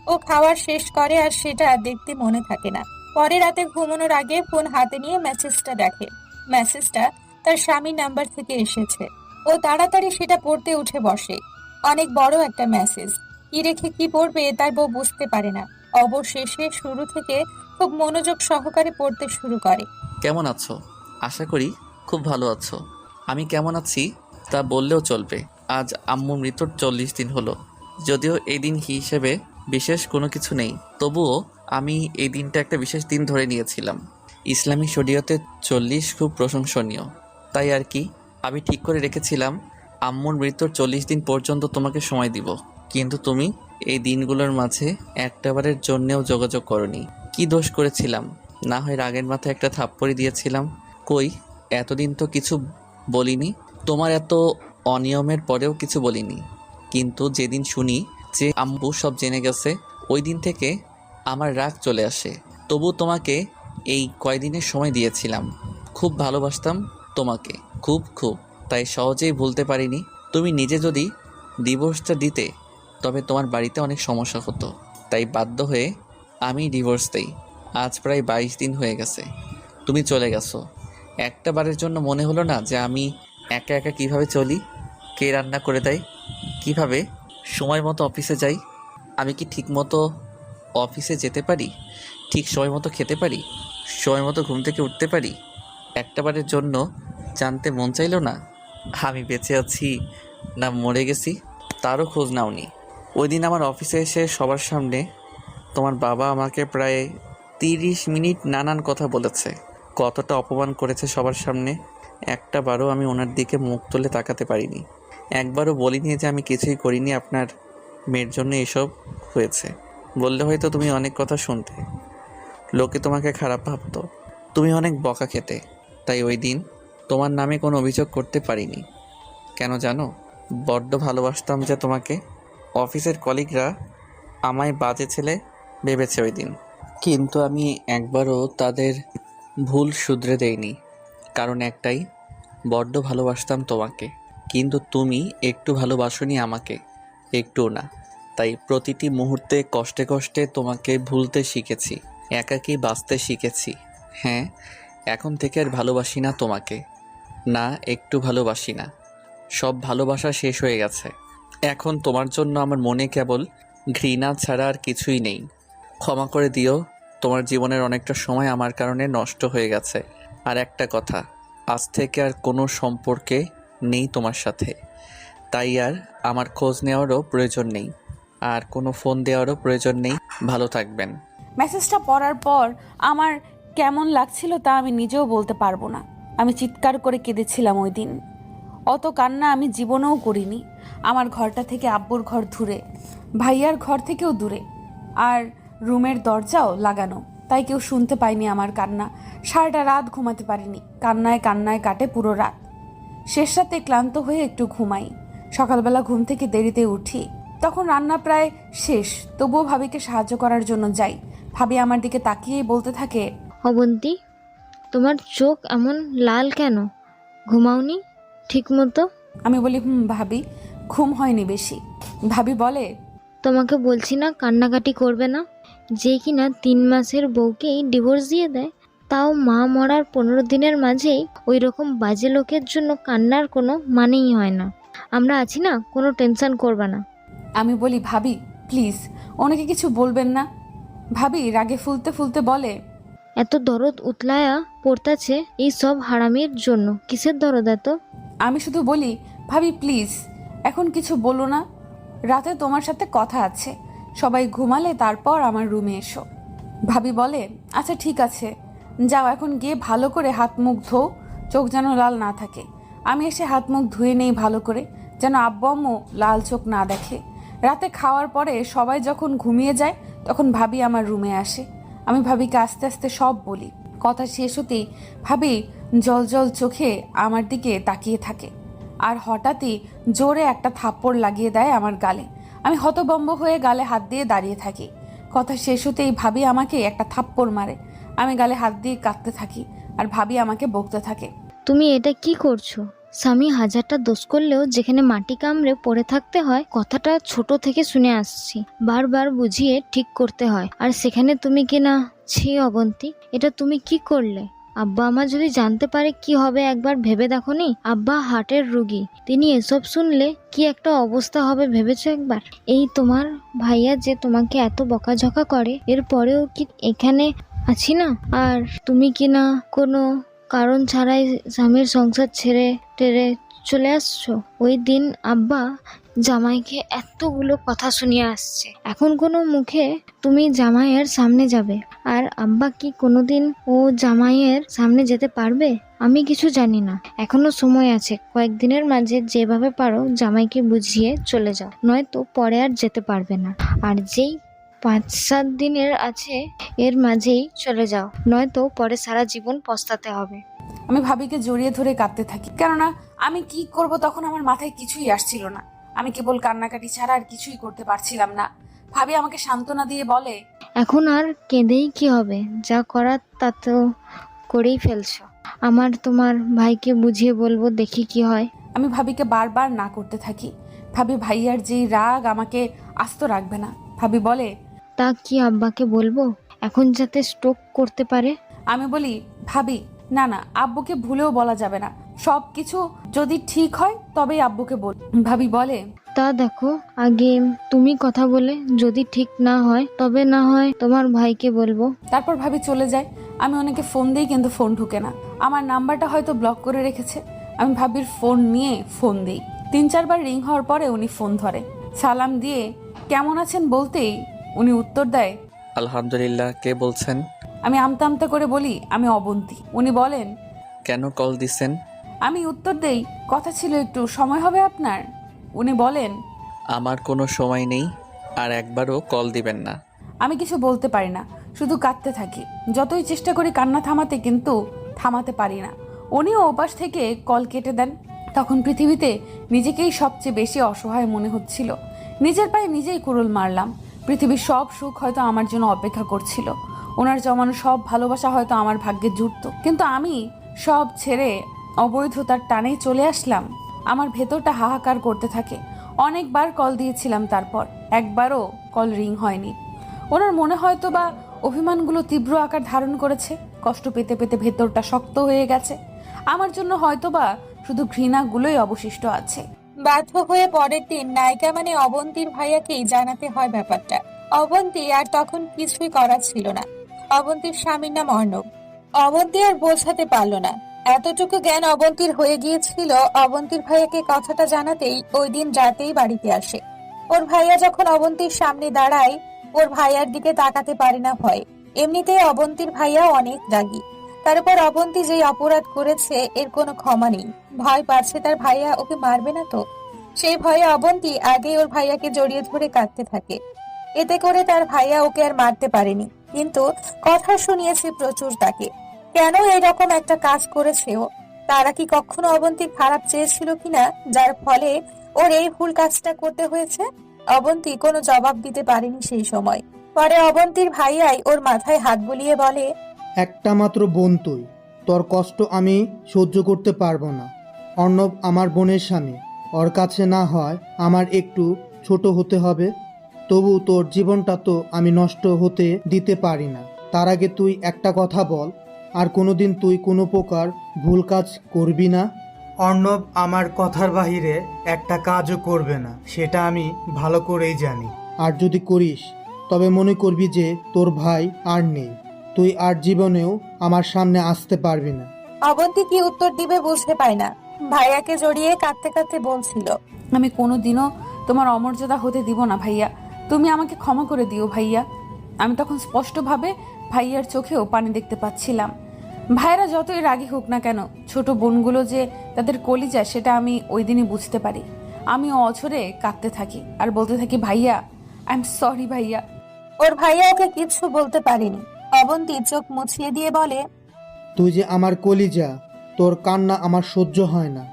ও খাওয়ার শেষ করে আর সেটা দেখতে মনে থাকে না। পরে রাতে ঘুমানোর আগে ফোন হাতে নিয়ে মেসেজটা দেখে। মেসেজটা তার স্বামীর নাম্বার থেকে এসেছে। ও তাড়াতাড়ি সেটা পড়তে উঠে বসে। অনেক বড় একটা মেসেজ। কি রেখে কি পড়বে তার বউ বুঝতে পারে না। অবশেষে শুরু থেকে খুব মনোযোগ সহকারে পড়তে শুরু করে। কেমন আছো? আশা করি খুব ভালো আছো। আমি কেমন আছি তা বললেও চলবে। আজ আম্মু মৃত্যুর 40 দিন হলো। যদিও এই দিন হিসেবে বিশেষ কোনো কিছু নেই, তবুও আমি এই দিনটা একটা বিশেষ দিন ধরে নিয়েছিলাম। ইসলামী শরীয়তে 40 খুব প্রশংসনীয়, তাই আর কি। আমি ঠিক করে রেখেছিলাম আম্মুর মৃত্যুর 40 দিন পর্যন্ত তোমাকে সময় দিব, কিন্তু তুমি এই দিনগুলোর মাঝে একটাবারের জন্যেও যোগাযোগ করনি। কি দোষ করেছিলাম? না হয় রাগের মাথায় একটা থাপ্পড়ি দিয়েছিলাম। কই, এতদিন তো কিছু বলিনি। তোমার এত অনিয়মের পরেও কিছু বলিনি, কিন্তু যেদিন শুনি যে আম্মু সব জেনে গেছে, ওই দিন থেকে আমার রাগ চলে আসে। তবু তোমাকে এই কয়দিনের সময় দিয়েছিলাম। খুব ভালোবাসতাম তোমাকে, খুব খুব, তাই সহজেই ভুলতে পারিনি। তুমি নিজে যদি ডিভোর্সটা দিতে, তবে তোমার বাড়িতে অনেক সমস্যা হতো, তাই বাধ্য হয়ে আমি ডিভোর্স দেই। আজ প্রায় 22 দিন হয়ে গেছে তুমি চলে গেছো। একটা বারের জন্য মনে হলো না যে আমি একা একা কিভাবে চলি, কে রান্না করে দেয়, কিভাবে সময় মতো অফিসে যাই, আমি কি ঠিক মতো অফিসে যেতে পারি, ঠিক সময় মতো খেতে পারি, সময় মতো ঘুম থেকে উঠতে পারি? একটা বারের জন্য জানতে মন চাইলো না আমি বেঁচে আছি না মরে গেছি? তারও খোঁজ নাওনি। ওই দিন আমার অফিসে এসে সবার সামনে তোমার বাবা আমাকে প্রায় 30 মিনিট নানান কথা বলেছে। কতটা অপমান করেছে সবার সামনে। একটা বারও আমি ওনার দিকে মুখ তুলে তাকাতে পারিনি। একবারও বলিনি যে আমি কিছুই করিনি, আপনার মেয়ের জন্য এসব হয়েছে। বললে হয়তো তুমি অনেক কথা শুনতে, লোকে তোমাকে খারাপ ভাবতো, তুমি অনেক বকা খেতে। তাই ওই দিন তোমার নামে কোনো অভিযোগ করতে পারিনি। কেন জানো? বড্ড ভালোবাসতাম যে তোমাকে। অফিসের কলিগরা আমায় বাজে ছেলে ভেবেছে ওই দিন, কিন্তু আমি একবারও তাদের ভুল শুধরে দেইনি। কারণ একটাই, বড্ড ভালোবাসতাম তোমাকে, কিন্তু তুমি একটু ভালোবাসোনি আমাকে, একটুও না। তাই প্রতিটি মুহূর্তে কষ্টে কষ্টে তোমাকে ভুলতে শিখেছি, একাকী বাঁচতে শিখেছি। হ্যাঁ, এখন থেকে আর ভালোবাসি না তোমাকে, না একটু ভালোবাসি না। সব ভালোবাসা শেষ হয়ে গেছে। এখন তোমার জন্য আমার মনে কেবল ঘৃণা ছাড়া আর কিছুই নেই। ক্ষমা করে দিও, তোমার জীবনের অনেকটা সময় আমার কারণে নষ্ট হয়ে গেছে। আর একটা কথা, আজ থেকে আর কোনো সম্পর্কে নেই তোমার সাথে, তাই আর আমার খোঁজ নেওয়ারও প্রয়োজন নেই। আর কোনো ফোন দেওয়ারও প্রয়োজন নেই। ভালো থাকবেন। মেসেজটা পড়ার পর আমার কেমন লাগছিল তা আমি নিজেও বলতে পারবো না। আমি চিৎকার করে কেঁদেছিলাম ওই দিন। অত কান্না আমি জীবনেও করিনি। আমার ঘরটা থেকে আব্বুর ঘর দূরে, ভাইয়ার ঘর থেকেও দূরে, আর রুমের দরজাও লাগানো, তাই কেউ শুনতে পায়নি আমার কান্না। সারাটা রাত ঘুমাতে পারিনি, কান্নায় কান্নায় কাটে পুরো রাত। শেষ রাতে ক্লান্ত হয়ে একটু ঘুমাই। সকালবেলা ঘুম থেকে দেরিতে উঠি, তখন রান্না প্রায় শেষ। তবুও ভাবিকে সাহায্য করার জন্য যাই। ভাবি আমার দিকে তাকিয়েই বলতে থাকে, অবন্তী, তোমার চোখ এমন লাল কেন? ঘুমাওনি ঠিক মতো? আমি বলি ভাবি, ঘুম হয়নি বেশি। ভাবি বলে, তোমাকে বলছি না কান্নাকাটি করবে না। যে কিনা 3 মাসের বউকেই ডিভোর্স দিয়ে দেয়, তাও মা মরার 15 দিনের মাঝেই ওই রকম বাজে লোকের জন্য কান্নার কোনো মানেই হয় না। আমরা আছি না, কোনো টেনশন করবে না। আমি বলি ভাবি প্লিজ ওনাকে কিছু বলবেন না। ভাবি রাগে ফুলতে ফুলতে বলে, এত দরদ উতলায়া পড়তাছে এই সব হারামির জন্য। কিসের দরদ এত? আমি শুধু বলি ভাবি প্লিজ এখন কিছু বলো না, রাতে তোমার সাথে কথা আছে। সবাই ঘুমালে তারপর আমার রুমে এসো। ভাবি বলে, আচ্ছা ঠিক আছে, যাও এখন গিয়ে ভালো করে হাত মুখ ধো, চোখ যেন লাল না থাকে। আমি এসে হাত মুখ ধুয়ে নেই ভালো করে, যেন আব্বু আম্মু লাল চোখ না দেখে। রাতে খাওয়ার পরে সবাই যখন ঘুমিয়ে যায় তখন ভাবি আমার রুমে আসে। আমি ভাবিকে আস্তে আস্তে সব বলি। কথা শেষ হতেই ভাবি জল জল চোখে আমার দিকে তাকিয়ে থাকে, আর হঠাৎই জোরে একটা থাপ্পড় লাগিয়ে দেয় আমার গালে। আমি হতভম্ব হয়ে গালে হাত দিয়ে দাঁড়িয়ে থাকি। কথা শেষ হতেই ভাবি আমাকে একটা থাপ্পড় মারে। আমি গালে হাত দিয়ে কাঁদতে থাকি, আর ভাবি আমাকে বকতে থাকে। তুমি এটা কি করছো? স্বামী হাজারটা দোষ করলেও যেখানে মাটি কামড়ে পড়ে থাকতে হয়, কথাটা ছোট থেকে শুনে আসছি। বারবার বুঝিয়ে ঠিক করতে হয়, আর সেখানে তুমি কিনা ছি অবন্তী, এটা তুমি কি করলে? আব্বা আমার যদি জানতে পারে কি হবে একবার ভেবে দেখো নি। আব্বা হার্টের রোগী, তিনি এসব শুনলে কি একটা অবস্থা হবে ভেবেছো একবার? এই তোমার ভাইয়া যে তোমাকে এত বকাঝকা করে, এরপরেও কি এখানে আছি না? আর তুমি কিনা কোনো কারণ ছাড়াই স্বামীর সংসার ছেড়ে টেরে চলে আসছো। ওই দিন আব্বা জামাইকে এতগুলো কথা শুনিয়ে আসছে, এখন কোনো মুখে তুমি জামাইয়ের সামনে যাবে? আর আব্বা কি কোনোদিন ও জামাইয়ের সামনে যেতে পারবে? আমি কিছু জানি না, এখনো সময় আছে। কয়েকদিনের মাঝে যেভাবে পারো জামাইকে বুঝিয়ে চলে যাও, নয়তো পরে আর যেতে পারবে না। আর যেই 5-7 দিনের আছে এর মাঝেই চলে যাও, নয়তো পরে সারা জীবন পস্তাতে হবে। আমি ভাবিকে জড়িয়ে ধরে কাঁদতে থাকি, কেননা আমি কি করব তখন আমার মাথায় কিছুই আসছিল না। আমি কেবল কান্নাকাটি ছাড়া আর কিছুই করতে পারছিলাম না। ভাবি আমাকে সান্ত্বনা দিয়ে বলে, এখন আর কেঁদেই কি হবে? যা করার তা তো করেই ফেলছো। আমার তোমার ভাইকে বুঝিয়ে বলবো, দেখি কি হয়। আমি ভাবিকে বারবার না করতে থাকি। ভাবি ভাইয়ার যেই রাগ আমাকে আস্ত রাখবে না। ভাবি বলে, তা কি আব্বাকে বলবো এখন যাতে স্ট্রোক করতে পারে? আমি বলি ভাবি না না, আব্বুকে ভুলেও বলা যাবে না। সব কিছু যদি ঠিক হয় তবেই আব্বুকে বল। ভাবি বলে, তা দেখো, আগে তুমি কথা বলে যদি ঠিক না হয় তবে না হয় তোমার ভাইকে বলবো। তারপর ভাবি চলে যায়। আমি ওনাকে ফোন দিই, কিন্তু ফোন ঢুকে না। আমার নাম্বারটা হয়তো ব্লক করে রেখেছে। আমি ভাবির ফোন নিয়ে ফোন দিই। 3-4 বার রিং হওয়ার পরে উনি ফোন ধরে। সালাম দিয়ে কেমন আছেন বলতেই উনি উত্তর দেয়, আলহামদুলিল্লাহ। কে বলছেন? আমি আমতা আমতা করে বলি, আমি অবন্তী। উনি বলেন, কেন কল দিছেন? আমি উত্তর দেই, কথা ছিল একটু, সময় হবে আপনার? উনি বলেন, আমার কোনো সময় নেই, আর একবারও কল দিবেন না। আমি কিছু বলতে পারি না, শুধু কাঁদতে থাকি। যতই চেষ্টা করি কান্না থামাতে, কিন্তু থামাতে পারি না। উনিও ওপাশ থেকে কল কেটে দেন। তখন পৃথিবীতে নিজেকেই সবচেয়ে বেশি অসহায় মনে হচ্ছিল। নিজের পায়ে নিজেই কুড়ুল মারলাম। পৃথিবীর সব সুখ হয়তো আমার জন্য অপেক্ষা করছিল। ওনার জমানো সব ভালোবাসা হয়তো আমার ভাগ্যে জুটত, কিন্তু আমি সব ছেড়ে অবৈধতার টানেই চলে আসলাম। আমার ভেতরটা হাহাকার করতে থাকে। অনেকবার কল দিয়েছিলাম, তারপর একবারও কল রিং হয়নি। ওনার মনে হয়তো বা অভিমানগুলো তীব্র আকার ধারণ করেছে। কষ্ট পেতে পেতে ভেতরটা শক্ত হয়ে গেছে। আমার জন্য হয়তো বা শুধু ঘৃণাগুলোই অবশিষ্ট আছে। বাধ্য হয়ে পরের দিন নায়িকা মানে অবন্তীর ভাইয়াকেই জানাতে হয় ব্যাপারটা। অবন্তী আর তখন কিছুই করার ছিল না। অবন্তীর স্বামীর নাম অর্ণব। অবন্তী আর বোঝাতে পারল না। এতটুকু জ্ঞান অবন্তীর হয়ে গিয়েছিল। অবন্তীর ভাইয়াকে কথাটা জানাতেই ওই দিন রাতেই বাড়িতে আসে। ওর ভাইয়া যখন অবন্তীর সামনে দাঁড়ায়, ওর ভাইয়ার দিকে তাকাতে পারে না ভয়। এমনিতেই অবন্তীর ভাইয়া অনেক রাগী। তার উপর অবন্তী যেই অপরাধ করেছে এর কোনো ক্ষমা নেই। ভয় পাচ্ছে তার ভাইয়া ওকে মারবে না তো। সেই ভয়ে অবন্তী আগে ওর ভাইয়াকে জড়িয়ে ধরে কাঁদতে থাকে। এতে করে তার ভাইয়া ওকে আর মারতে পারেনি, কিন্তু কথা শুনিয়েছে প্রচুর তাকে। কেন এরকম একটা কাজ করেছে ও? তারা কি কখনো অবন্তীর খারাপ চেয়েছিল কিনা, যার ফলে ওর এই ভুল কাজটা করতে হয়েছে? অবন্তী কোনো জবাব দিতে পারেনি সেই সময়। পরে অবন্তীর ভাইয়াই ওর মাথায় হাত বুলিয়ে বলে, একটা মাত্র বোন তুই, তোর কষ্ট আমি সহ্য করতে পারবো না। অর্ণব আমার বোনের স্বামী, ওর কাছে না হয় আমার একটু ছোট হতে হবে, তবু তোর জীবনটা তো আমি নষ্ট হতে দিতে পারি না। তার আগে তুই একটা কথা বল, আর কোনোদিন তুই কোনো প্রকার ভুল কাজ করবি না? অর্ণব আমার কথার বাহিরে একটা কাজও করবে না, সেটা আমি ভালো করেই জানি। আর যদি করিস তবে মনে করবি যে তোর ভাই আর নেই, তুই আর জীবনেও আমার সামনে আসতে পারবি না। অবন্তী কি উত্তর দিবে বুঝতে পায় না। ভাইয়াকে জড়িয়ে কাঁদতে কাঁদতে বলছিল, আমি কোনোদিনও তোমার অমর্যাদা হতে দিব না ভাইয়া, তুমি আমাকে ক্ষমা করে দিও ভাইয়া। আমি তখন স্পষ্টভাবে ভাইয়ার চোখেও পানি দেখতে পাচ্ছিলাম। ভাইয়েরা যতই রাগী হোক না কেন, ছোট বোনগুলো যে তাদের কলিজা সেটা আমি ওই দিনই বুঝতে পারি। আমিও অঝরে কাঁদতে থাকি আর বলতে থাকি, ভাইয়া আই এম সরি ভাইয়া। ওর ভাইয়া ওকে কিছু বলতে পারেনি। অবন্তী চোখ মুছিয়ে দিয়ে বলে, তুই যে আমার কলিজা, তোর কান্না আমার সহ্য হয় না,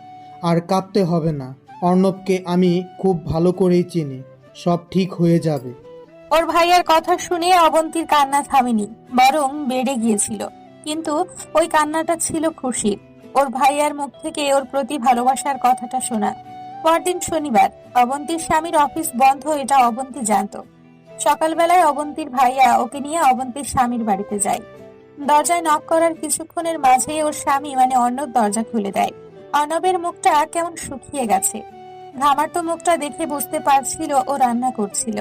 আর কাঁদতে হবে না। অর্ণবকে আমি খুব ভালো করেই চিনি, সব ঠিক হয়ে যাবে। ওর ভাইয়ার কথা শুনে অবন্তীর কান্না থামেনি, বরং বেড়ে গিয়েছিল। কিন্তু ওই কান্নাটা ছিল খুশির। ওর ভাইয়ার মুখ থেকে ওর প্রতি ভালোবাসার কথাটা শোনা। পরদিন শনিবার, অবন্তীর স্বামীর অফিস বন্ধ, এটা অবন্তী জানতো। সকালবেলায় অবন্তীর ভাইয়া ওকে নিয়ে অবন্তীর স্বামীর বাড়িতে যায়। দরজায় নক করার কিছুক্ষণের মাঝে ওর স্বামী মানে অর্ণব দরজা খুলে দেয়। অর্ণবের মুখটা কেমন শুকিয়ে গেছে। ঘামার তো মুখটা দেখে বুঝতে পারছিল ও রান্না করছিল।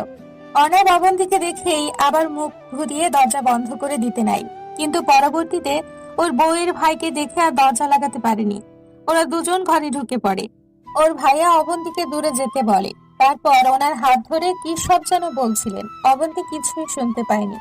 অর্ণব অবন্তীকে দেখেই আবার মুখ ঘুরিয়ে দরজা বন্ধ করে দিতে নাই, কিন্তু পরবর্তীতে ওর বউয়ের ভাইকে দেখে আর দরজা লাগাতে পারেনি। ওরা দুজন ঘরে ঢুকে পড়ে। ওর ভাইয়া অবন্তীকে দূরে যেতে বলে। তারপর ওনার হাত ধরে কি সব যেন বলছিলেন, অবন্তী কিছুই শুনতে পায়নি।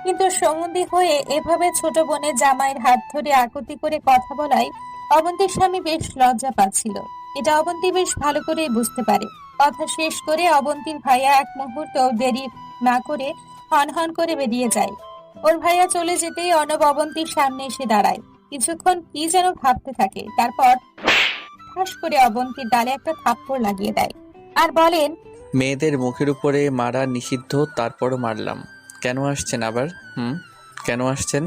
কিন্তু সঙ্গী হয়ে এভাবে ছোট বোনের জামাইয়ের হাত ধরে আকুতি করে কথা বলায় অবন্তীর স্বামী বেশ লজ্জা পাচ্ছিল। এটা অবন্তী বেশ ভালো করেই বুঝতে পারে। কথা শেষ করে অবন্তীর ভাইয়া এক মুহূর্ত দেরি না করে হন হন করে বেরিয়ে যায়। ওর ভাইয়া চলে যেতেই অর্ণব অবন্তীর সামনে এসে দাঁড়ায়। কিছুক্ষণ কি যেন ভাবতে থাকে, তারপর ঠাস করে অবন্তীর ডালে একটা থাপ্পড় লাগিয়ে দেয় আর বলেন, মেয়েদের মুখের উপরে মারা নিষিদ্ধ, তারপরও মারলাম। কেন আসছেন আবার? কেন আসছেন?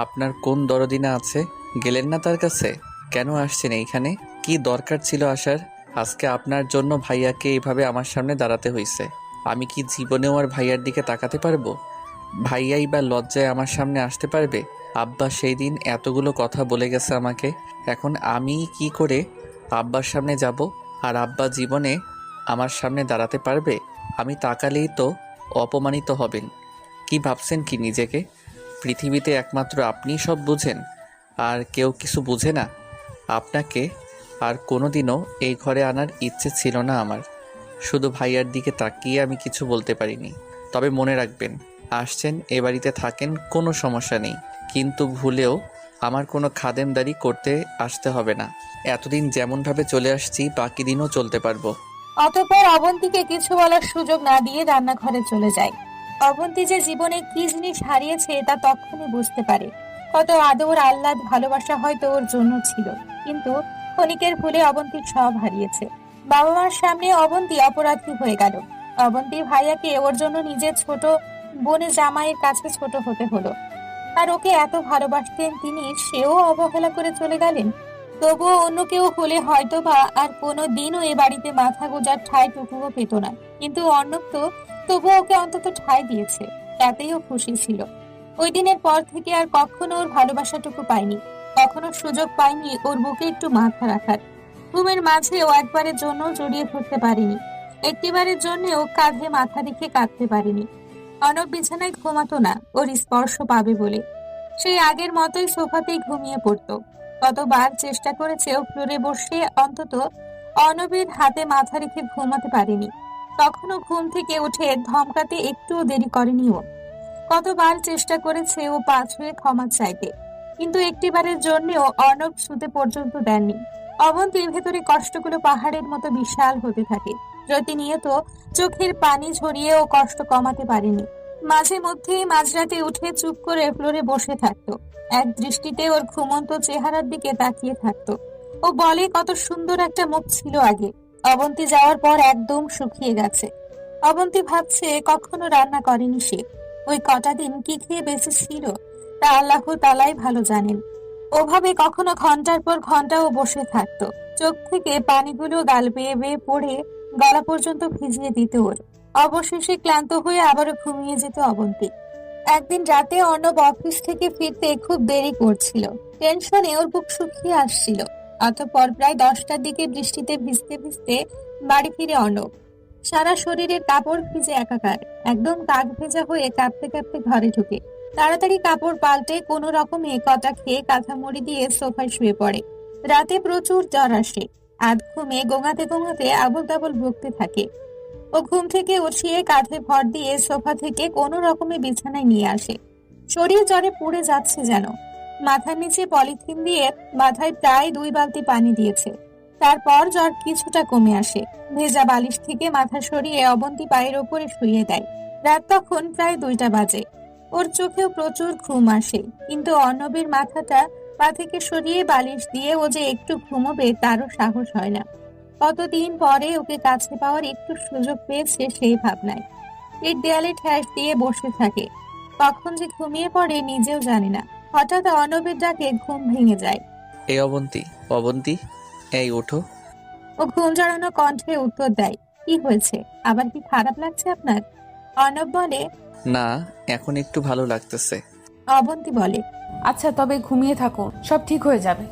আপনার কোন দরদিনা আছে? গেলেন না তার কাছে? কেন আসছেন এইখানে? কি দরকার ছিল আসার? আজকে আপনার জন্য ভাইয়াকে এইভাবে আমার সামনে দাঁড়াতে হয়েছে। আমি কি জীবনেও আর ভাইয়ার দিকে তাকাতে পারবো? ভাইয়াই বা লজ্জায় আমার সামনে আসতে পারবে? আব্বা সেই দিন এতগুলো কথা বলে গেছে আমাকে, এখন আমি কি করে আব্বার সামনে যাব? আর আব্বা জীবনে আমার সামনে দাঁড়াতে পারবে? আমি তাকালেই তো অপমানিত হবেন। কি ভাবছেন কি নিজেকে? পৃথিবীতে একমাত্র আপনিই সব বুঝেন, আর কেউ কিছু বুঝে না। আপনাকে আর কোনোদিনও এই ঘরে আনার ইচ্ছে ছিল না আমার। শুধু ভাইয়ার দিকে তাকিয়ে আমি কিছু বলতে পারিনি। তবে মনে রাখবেন, আসছেন, এ বাড়িতে থাকেন, কোনো সমস্যা নেই, কিন্তু ভুলেও আমার কোনো খাদেমদারি করতে আসতে হবে না। এতদিন যেমনভাবে চলে আসছি বাকি দিনও চলতে পারবো। অতঃপর অবন্তীকে কিছু বলার সুযোগ না দিয়ে রান্নাঘরে চলে যায়। অবন্তী যে জীবনে কি জিনিস হারিয়েছে তা তখনই বুঝতে পারে। কত আদর, আহ্লাদ, ভালোবাসা হয়তো ওর জন্য ছিল, কিন্তু ক্ষণিকের ভুলে অবন্তীর সব হারিয়েছে। বাবা মার সামনে অবন্তী অপরাধী হয়ে গেল। অবন্তীর ভাইয়াকে ওর জন্য নিজের ছোট বোনে জামাইয়ের কাছে ছোট হতে হলো। আর ওকে এত ভালোবাসতেন তিনি, সেও অবহেলা করে চলে গেলেন। তবুও অন্য কেউ হলে হয়তো বা আর কোনো দিনও এ বাড়িতে মাথা গোজার ঠাঁইটুকুও পেত না, কিন্তু অর্ণব তো তবুও ওকে অন্তত ঠাঁই দিয়েছে, তাতেই ও খুশি ছিল। ওই দিনের পর থেকে আর কখনো ওর ভালোবাসাটুকু পায়নি, কখনো সুযোগ পায়নি ওর বুকে একটু মাথা রাখার। ঘুমের মাঝেও একবারের জন্য জড়িয়ে ধরতে পারেনি, একটিবারের জন্যও কাঁধে মাথা রেখে কাঁদতে পারেনি। অর্ণব বিছানায় ঘুমাতো না ওর স্পর্শ পাবে বলে, সেই আগের মতোই সোফাতেই ঘুমিয়ে পড়তো। কতবার চেষ্টা করেছে ও ফ্লোরে বসে অন্তত অর্ণবের হাতে মাথা রেখে ঘুমাতে পারেনি। তখনও ঘুম থেকে উঠে ধমকাতে একটুও দেরি করেনি ও। কতবার চেষ্টা করেছে ও পা ছুঁয়ে ক্ষমা চাইতে, কিন্তু একটিবারের জন্যও অর্ণব শুতে পর্যন্ত দেননি। অবন্তীর ভেতরে কষ্টগুলো পাহাড়ের মতো বিশাল হতে থাকে। প্রতিনিয়ত চোখের পানি ঝরিয়ে ও কষ্ট কমাতে পারেনি। মাঝে মধ্যেই মাঝরাতে উঠে চুপ করে ফ্লোরে বসে থাকতো, এক দৃষ্টিতে ওর ঘুমন্ত চেহারার দিকে তাকিয়ে থাকতো। ও বলে কত সুন্দর একটা মুখ ছিল আগে, অবন্তী যাওয়ার পর একদম শুকিয়ে গেছে। অবন্তী ভাবছে কখনো রান্না করেনি সে, ওই কটা দিন কি খেয়ে বেঁচে ছিল তা আল্লাহ তাআলাই ভালো জানেন। ওভাবে কখনো ঘন্টার পর ঘন্টাও বসে থাকতো, চোখ থেকে পানিগুলো গাল বেয়ে বেয়ে পড়ে গলা পর্যন্ত ভিজিয়ে দিত ওর। অবশেষে ক্লান্ত হয়ে আবারও ঘুমিয়ে যেত অবন্তী। একদিন রাতে অর্ণব অফিস থেকে ফিরতে খুব দেরি করছিল, টেনশনে ওর বুক শুকিয়ে আসছিল। অতঃপর প্রায় 10টার দিকে বৃষ্টিতে ভিজতে ভিজতে বাড়ি ফিরে অর্ণব। সারা শরীরের কাপড় ভিজে একাকার, একদম কাক ভেজা হয়ে কাঁপতে কাঁপতে ঘরে ঢুকে তাড়াতাড়ি কাপড় পাল্টে কোনো রকমে কটা খেয়ে কাঁথা মুড়ি দিয়ে সোফায় শুয়ে পড়ে। রাতে প্রচুর জ্বর আসে, আধ ঘুমে গোঙাতে গোঙাতে আবল তাবল বকতে থাকে। ও ঘুম থেকে উঠিয়ে কাঁধে ভর দিয়ে সোফা থেকে কোনো রকমে বিছানায় নিয়ে আসে। শরীর জ্বরে পুড়ে যাচ্ছে যেন। মাথার নিচে পলিথিন দিয়ে মাথায় প্রায় 2 বালতি পানি দিয়েছে। তারপর জ্বর কিছুটা কমে আসে। ভেজা বালিশ থেকে মাথা সরিয়ে অবন্তী পায়ের ওপরে শুইয়ে দেয়। রাত তখন প্রায় 2টা বাজে। ওর চোখেও প্রচুর ঘুম আসে, কিন্তু অর্ণবের মাথাটা পা থেকে সরিয়ে বালিশ দিয়ে ও যে একটু ঘুমোবে তারও সাহস হয় না। কতদিন পরে ওকে কাছে পাওয়ার একটু সুযোগ পেয়েছে সেই ভাবনায় পেট দেয়ালে ঠ্যাস দিয়ে বসে থাকে। কখন যে ঘুমিয়ে পড়ে নিজেও জানে না। হঠাৎ অর্ণবের ডাকে ঘুম ভেঙে যায়। এই অবন্তী, অবন্তী, এই ওঠো। ও ঘুম জড়ানো কণ্ঠে উত্তর দেয়, কি হয়েছে, আবার কি খারাপ লাগছে আপনার? অর্ণব বলে, না, এখন একটু ভালো লাগতেছে। অবন্তী বলে, আচ্ছা তবে ঘুমিয়ে থাকো, সব ঠিক হয়ে যাবে।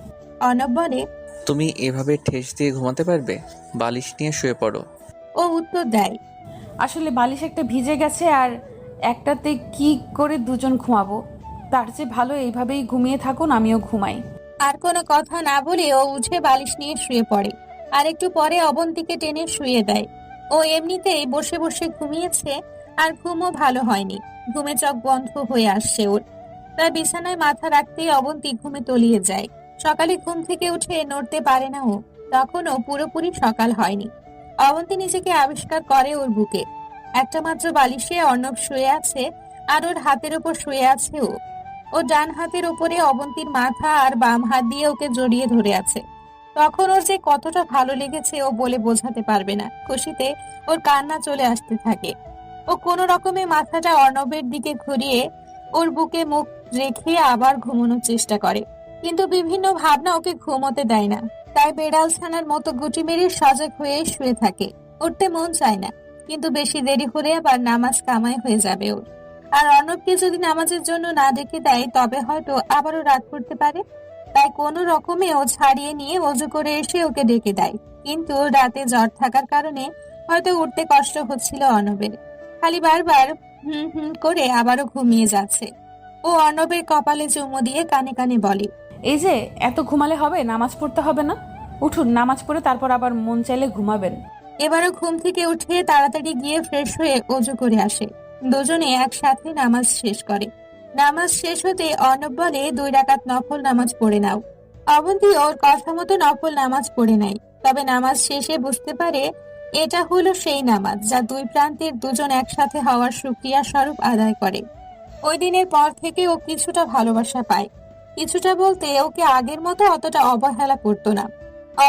অর্ণব বলে, তুমি এভাবে ঠেস দিয়ে ঘুমাতে পারবে? বালিশ নিয়ে শুয়ে পড়ো। ও উত্তর দেয়, আসলে বালিশ একটা ভিজে গেছে, আর একটাতে কি করে দুজন ঘুমাবো, তার চেয়ে ভালো এইভাবেই ঘুমিয়ে থাকুন, আমিও ঘুমাই। আর কোনো কথা না বলে ও উঠে বালিশ নিয়ে শুয়ে পড়ে। আর একটু পরে অবন্তীকে টেনে শুয়ে দেয়। ও এমনিতেই বসে বসে ঘুমিয়েছে, আর ঘুমও ভালো হয়নি। ঘুমে চোখ বন্ধ হয়ে আসছে ওর। তার বিছানায় মাথা রাখতেই অবন্তী ঘুমে তলিয়ে যায়। সকালে ঘুম থেকে উঠে নড়তে পারে না ও, তখনও পুরোপুরি সকাল হয়নি। অবন্তী নিজেকে আবিষ্কার করে ওর বুকে। একটা মাত্র বালিশে অর্ণব শুয়ে আছে, আর ওর হাতের ওপর শুয়ে আছে ও। ও ডান হাতের উপরে অবন্তীর মাথা, আর বাম হাত দিয়ে ওকে জড়িয়ে ধরে আছে। তখন ওর যে কতটা ভালো লেগেছে ও বলে বোঝাতে পারবে না। খুশিতে ওর কান্না চলে আসতে থাকে। ও কোনো রকমে মাথাটা অর্ণবের দিকে ঘুরিয়ে ওর বুকে মুখ রেখে আবার ঘুমানোর চেষ্টা করে, কিন্তু বিভিন্ন ভাবনা ওকে ঘুমোতে দেয় না। তাই বেড়াল ছানার মতো গুটি মেরে সজাগ হয়ে শুয়ে থাকে। উঠতে মন চায় না, কিন্তু বেশি দেরি হলে আবার নামাজ কামাই হয়ে যাবে ওর। আর অর্ণবকে যদি নামাজের জন্য না ডেকে দেয় তবে হয়তো আবারও রাত করতে পারে। তাই কোনো রকমে ও ছাড়িয়ে নিয়ে অজু করে এসে ওকে ডেকে দেয়। কিন্তু রাতে জ্বর থাকার কারণে হয়তো উঠতে কষ্ট হচ্ছিল অর্ণবের। খালি বারবার হুম হুম করে আবারও ঘুমিয়ে যাচ্ছে। ও অর্ণবের কপালে চুমু দিয়ে কানে কানে বলে, এই যে এত ঘুমালে হবে, নামাজ পড়তে হবে না? উঠুন, নামাজ পড়ে তারপর আবার মন চাইলে ঘুমাবেন। এবারও ঘুম থেকে উঠে তাড়াতাড়ি গিয়ে ফ্রেশ হয়ে অজু করে আসে। দুজনে একসাথে নামাজ শেষ করে। নামাজ শেষ হতে অর্ণব বলে, 2 রাকাত নফল নামাজ পড়ে নাও। অবন্তী ওর কথা মতো নফল নামাজ পড়ে নেয়। তবে নামাজ শেষে বুঝতে পারে এটা হলো সেই নামাজ যা 2 প্রান্তের দুজন একসাথে হওয়ার শুকরিয়া স্বরূপ আদায় করে। ওই দিনের পর থেকে ও কিছুটা ভালোবাসা পায়। কিছুটা বলতে ওকে আগের মতো অতটা অবহেলা করতো না।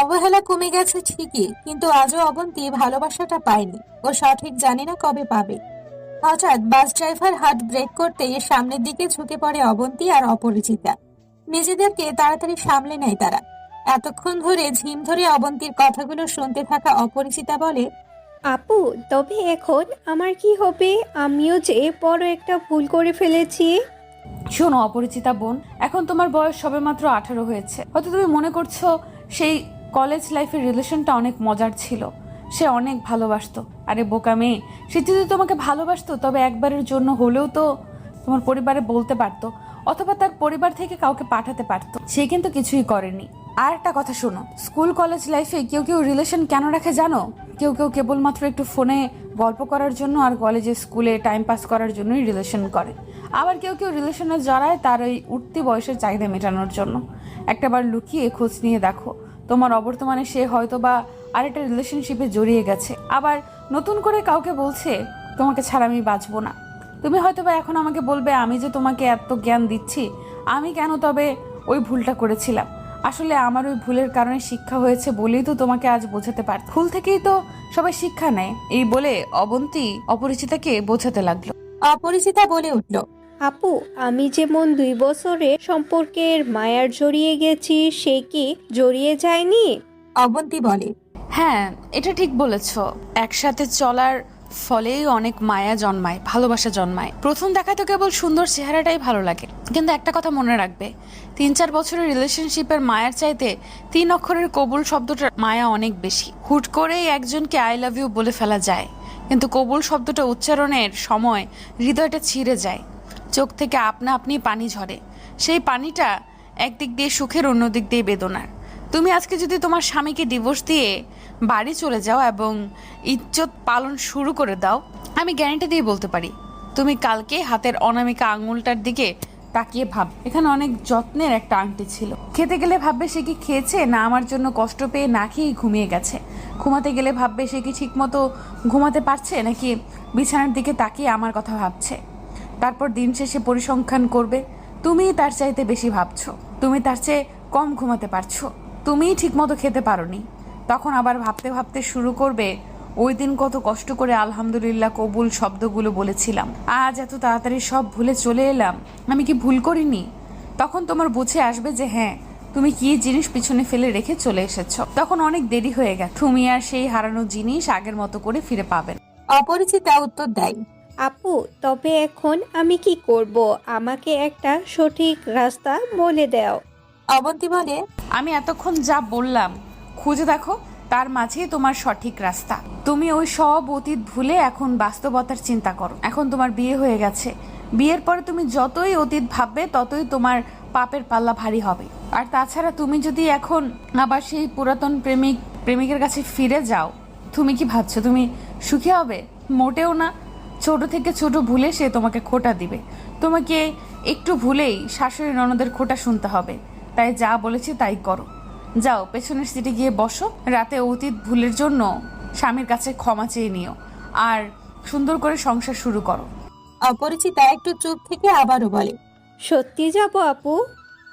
অবহেলা কমে গেছে ঠিকই, কিন্তু আজও অবন্তী ভালোবাসাটা পায়নি। ও সঠিক জানে না কবে পাবে। হঠাৎ বাস ড্রাইভার হাত ব্রেক করতে সামনের দিকে ঝুঁকে পড়ে অবন্তী আর অপরিচিতা। নিজেদেরকে তাড়াতাড়ি সামলে নেয় তারা। এতক্ষণ ধরে ঝিম ধরে অবন্তীর কথাগুলো শুনতে থাকা অপরিচিতা বলে, আপু, তবে এখন আমার কি হবে? আমিও যে বড় একটা ভুল করে ফেলেছি। শোনো অপরিচিতা বোন, এখন তোমার বয়স সবেমাত্র 18 হয়েছে। হয়তো তুমি মনে করছো সেই কলেজ লাইফের রিলেশনটা অনেক মজার ছিল, সে অনেক ভালোবাসতো। আরে বোকা মেয়ে, সে যদি তোমাকে ভালোবাসতো তবে একবারের জন্য হলেও তো তোমার পরিবারে বলতে পারতো, অথবা তার পরিবার থেকে কাউকে পাঠাতে পারতো। সে কিন্তু কিছুই করেনি। আর একটা কথা শোনো, স্কুল কলেজ লাইফে কেউ কেউ রিলেশন কেন রাখে জানো? কেউ কেউ কেবলমাত্র একটু ফোনে গল্প করার জন্য আর কলেজে স্কুলে টাইম পাস করার জন্যই রিলেশন করে। আবার কেউ কেউ রিলেশনে জড়ায় তার ওই উঠতি বয়সের চাহিদা মেটানোর জন্য। একটাবার লুকিয়ে খোঁজ নিয়ে দেখো, তোমার অবর্তমানে সে হয়তো বা আরেকটা রিলেশনশিপে জড়িয়ে গেছে, আবার নতুন করে কাউকে বলছে তোমাকে ছাড়া আমি বাঁচবো না। তুমি হয়তো বা এখন আমাকে বলবে, আমি যে তোমাকে এত জ্ঞান দিচ্ছি, আমি কেন তবে ওই ভুলটা করেছিলাম? আসলে আমার ওই ভুলের কারণে শিক্ষা হয়েছে বলেই তো তোমাকে আজ বোঝাতে পার। ভুল থেকেই তো সবাই শিক্ষা নেয়। এই বলে অবন্তী অপরিচিতাকে বোঝাতে লাগলো। অপরিচিতা বলে উঠল, আপু, আমি যেমন 2 বছরের সম্পর্কের মায়ার জড়িয়ে গেছি, সে কি জড়িয়ে যায়নি? অবন্তী বলে, হ্যাঁ, এটা ঠিক বলেছ। একসাথে চলার ফলেই অনেক মায়া জন্মায়, ভালোবাসা জন্মায়। প্রথম দেখায় তো কেবল সুন্দর চেহারাটাই ভালো লাগে, কিন্তু একটা কথা মনে রাখবে, 3-4 বছরের রিলেশনশিপের মায়ার চাইতে 3 অক্ষরের কবুল শব্দটার মায়া অনেক বেশি। হুট করেই একজনকে আই লাভ ইউ বলে ফেলা যায়, কিন্তু কবুল শব্দটা উচ্চারণের সময় হৃদয়টা ছিঁড়ে যায়, চোখ থেকে আপনা আপনি পানি ঝরে। সেই পানিটা একদিক দিয়ে সুখের, অন্য দিক দিয়ে বেদনার। তুমি আজকে যদি তোমার স্বামীকে ডিভোর্স দিয়ে বাড়ি চলে যাও এবং ইজ্জত পালন শুরু করে দাও, আমি গ্যারান্টি দিয়ে বলতে পারি, তুমি কালকে হাতের অনামিকা আঙুলটার দিকে তাকিয়ে ভাব, এখানে অনেক যত্নের একটা আংটি ছিল। খেতে গেলে ভাববে সে কি খেয়েছে, না আমার জন্য কষ্ট পেয়ে না খেয়েই ঘুমিয়ে গেছে। ঘুমাতে গেলে ভাববে সে কি ঠিক মতো ঘুমাতে পারছে, নাকি বিছানার দিকে তাকিয়ে আমার কথা ভাবছে। তারপর দিন শেষে পরিসংখ্যান করবে, তুমি তার চাইতে বেশি ভাবছো, তুমি তার চেয়ে কম ঘুমাতে পারছো, তুমিই ঠিকমতো খেতে পারোনি। তখন আবার ভাবতে ভাবতে শুরু করবে, ওই দিন কত কষ্ট করে আলহামদুলিল্লাহ কবুল শব্দগুলো বলেছিলাম, আজ এত তাড়াতাড়ি সব ভুলে চলে এলাম, আমি কি ভুল করিনি? তখন তোমার বুঝে আসবে যে হ্যাঁ, তুমি কি জিনিস পিছনে ফেলে রেখে চলে এসেছো। তখন অনেক দেরি হয়ে গেছে, তুমি আর সেই হারানো জিনিস আগের মতো করে ফিরে পাবেন। অপরিচিতা উত্তর দেয়, আপু, তবে এখন আমি কি করব? আমাকে একটা সঠিক রাস্তা বলে দাও। অবন্তী বলে, আমি এতক্ষণ যা বললাম খুঁজে দেখো, তার মাঝেই তোমার সঠিক রাস্তা। তুমি ওই সব অতীত ভুলে এখন বাস্তবতার চিন্তা করো। এখন তোমার বিয়ে হয়ে গেছে, বিয়ের পরে তুমি যতই অতীত ভাববে ততই তোমার পাপের পাল্লা ভারী হবে। আর তাছাড়া তুমি যদি এখন আবার সেই পুরাতন প্রেমিকের কাছে ফিরে যাও, তুমি কি ভাবছো তুমি সুখী হবে? মোটেও না। ছোট থেকে ছোট ভুলে সে তোমাকে খোঁটা দিবে, তোমাকে একটু ভুলেই শাশুড়ি ননদের খোঁটা শুনতে হবে। তাই যা বলেছি তাই করো, যাও পেছনের সিটে গিয়ে বসো, রাতে অতীত ভুলের জন্য স্বামীর কাছে ক্ষমা চেয়ে নিও, আর সুন্দর করে সংসার শুরু করো। অপরিচিতা একটু চুপ থেকে আবারও বলে, সত্যি যাব আপু?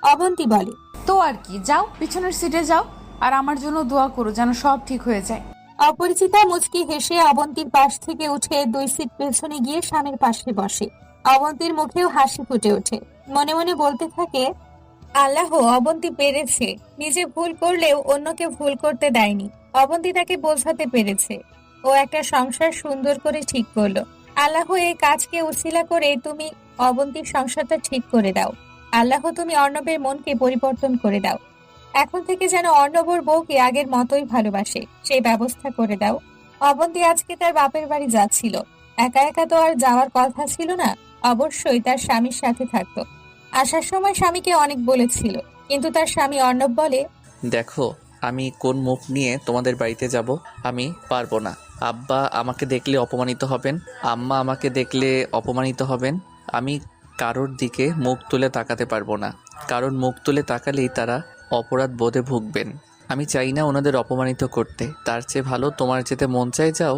অবন্তী বলে, তো আর কি, যাও পিছনের সিটে যাও, আর আমার জন্য দোয়া করো যেন সব ঠিক হয়ে যায়। অপরিচিতা মুচকি হেসে অবন্তীর পাশ থেকে উঠে 2 সিট পেছনে গিয়ে স্বামীর পাশে বসে। অবন্তীর মুখেও হাসি ফুটে ওঠে, মনে মনে বলতে থাকে, আল্লাহ অবন্তী পেরেছে, নিজে ভুল করলেও অন্যকে ভুল করতে দেয়নি। অবন্তী তাকে বোঝাতে পেরেছে, ও একটা সংসার সুন্দর করে ঠিক করলো। আল্লাহ এই কাজকে উছিলা করে তুমি অবন্তীর সংসারটা ঠিক করে দাও। আল্লাহ তুমি অর্ণবের মনকে পরিবর্তন করে দাও। এখন থেকে যেন অর্ণবর বউকে আগের মতোই ভালোবাসে, সেই ব্যবস্থা করে দাও। অবন্তী আজকে তার বাপের বাড়ি যাচ্ছিল, একা একা তো আর যাওয়ার কথা ছিল না, অবশ্যই তার স্বামীর সাথে থাকতো। আসার সময় স্বামীকে অনেক বলেছিল, কিন্তু তার স্বামী অর্ণব বলে, দেখো, আমি কোন মুখ নিয়ে তোমাদের বাড়িতে যাব? আমি পারবো না। আব্বা আমাকে দেখলে অপমানিত হবেন, আম্মা আমাকে দেখলে অপমানিত হবেন। আমি কারোর দিকে মুখ তুলে তাকাতে পারবো না, কারণ মুখ তুলে তাকালেই তারা অপরাধ বোধে ভুগবেন। আমি চাই না ওনাদের অপমানিত করতে। তার চেয়ে ভালো তোমার যেতে মন চায় যাও,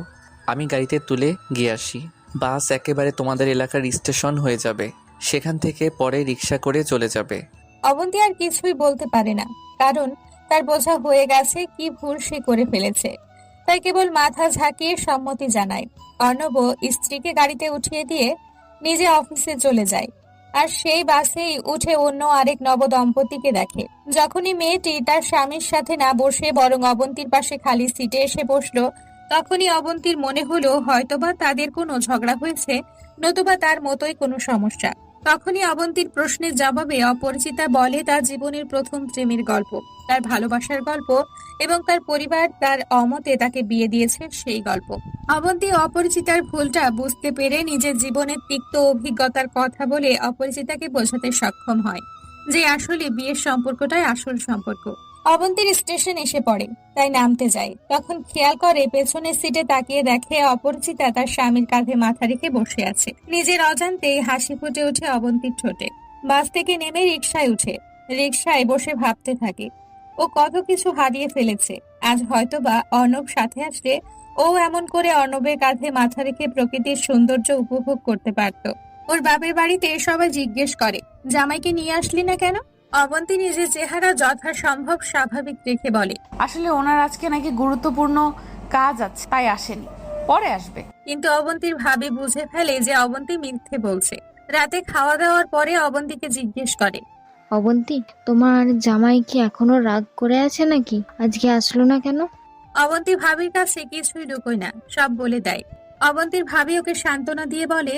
আমি গাড়িতে তুলে গিয়ে আসি। বাস একেবারে তোমাদের এলাকার স্টেশন হয়ে যাবে, সেখান থেকে পরে রিক্সা করে চলে যাবে। অবন্তী আর কিছুই বলতে পারে না, কারণ তার বোঝা হয়ে গেছে কি ভুল সে করে ফেলেছে। তাই কেবল মাথা ঝাঁকিয়ে সম্মতি জানায়। অর্ণব স্ত্রীকে গাড়িতে উঠিয়ে দিয়ে নিজে অফিসে চলে যায়, আর সেই বাসেই উঠে অন্য আরেক নব দম্পতিকে দেখে। যখনই মেয়েটি তার স্বামীর সাথে না বসে বরং অবন্তীর পাশে খালি সিটে এসে বসলো, তখনই অবন্তীর মনে হলো হয়তোবা তাদের কোনো ঝগড়া হয়েছে, নতুবা তার মতোই কোনো সমস্যা। তখনই অবন্তীর প্রশ্নের জবাবে অপরিচিতা বলে তার জীবনের প্রথম প্রেমের গল্প, তার ভালোবাসার গল্প, এবং তার পরিবার তার অমতে তাকে বিয়ে দিয়েছে সেই গল্প। অবন্তী অপরিচিতার ভুলটা বুঝতে পেরে নিজের জীবনের তিক্ত অভিজ্ঞতার কথা বলে অপরিচিতাকে বোঝাতে সক্ষম হয় যে আসলে বিয়ের সম্পর্কটাই আসল সম্পর্ক। অবন্তীর স্টেশন এসে পড়ে, তাই নামতে যায়। তখন খেয়াল করে পেছনের সিটে তাকিয়ে দেখে অপরিচিতা তার স্বামীর কাঁধে মাথা রেখে বসে আছে। নিজের অজান্তেই হাসি ফুটে ওঠে অবন্তীর ঠোঁটে। বাস থেকে নেমে রিকশায় উঠে রিকশায় বসে ভাবতে থাকে ও কত কিছু হারিয়ে ফেলেছে। আজ হয়তোবা অর্ণব সাথে আসলে ও এমন করে অর্ণবের কাঁধে মাথা রেখে প্রকৃতির সৌন্দর্য উপভোগ করতে পারত। ওর বাপের বাড়িতে সবাই জিজ্ঞেস করে, জামাইকে নিয়ে আসলি না কেন? অবন্তী নিজের চেহারা যথাসম্ভব স্বাভাবিক রেখে বলে, আসলে ওনার আজকে নাকি গুরুত্বপূর্ণ কাজ আছে, তাই আসেনি, পরে আসবে। কিন্তু অবন্তীর ভাবি বুঝে ফেলে যে অবন্তী মিথ্যে বলছে। রাতে খাওয়া দাওয়ার পরে অবন্তীকে জিজ্ঞেস করে, অবন্তী, তোমার জামাই কি এখনো রাগ করে আছে নাকি? আজকে আসলো না কেন? অবন্তী ভাবির কাছে কিছুই লুকোয় না, সব বলে দেয়। অবন্তীর ভাবি ওকে সান্ত্বনা দিয়ে বলে,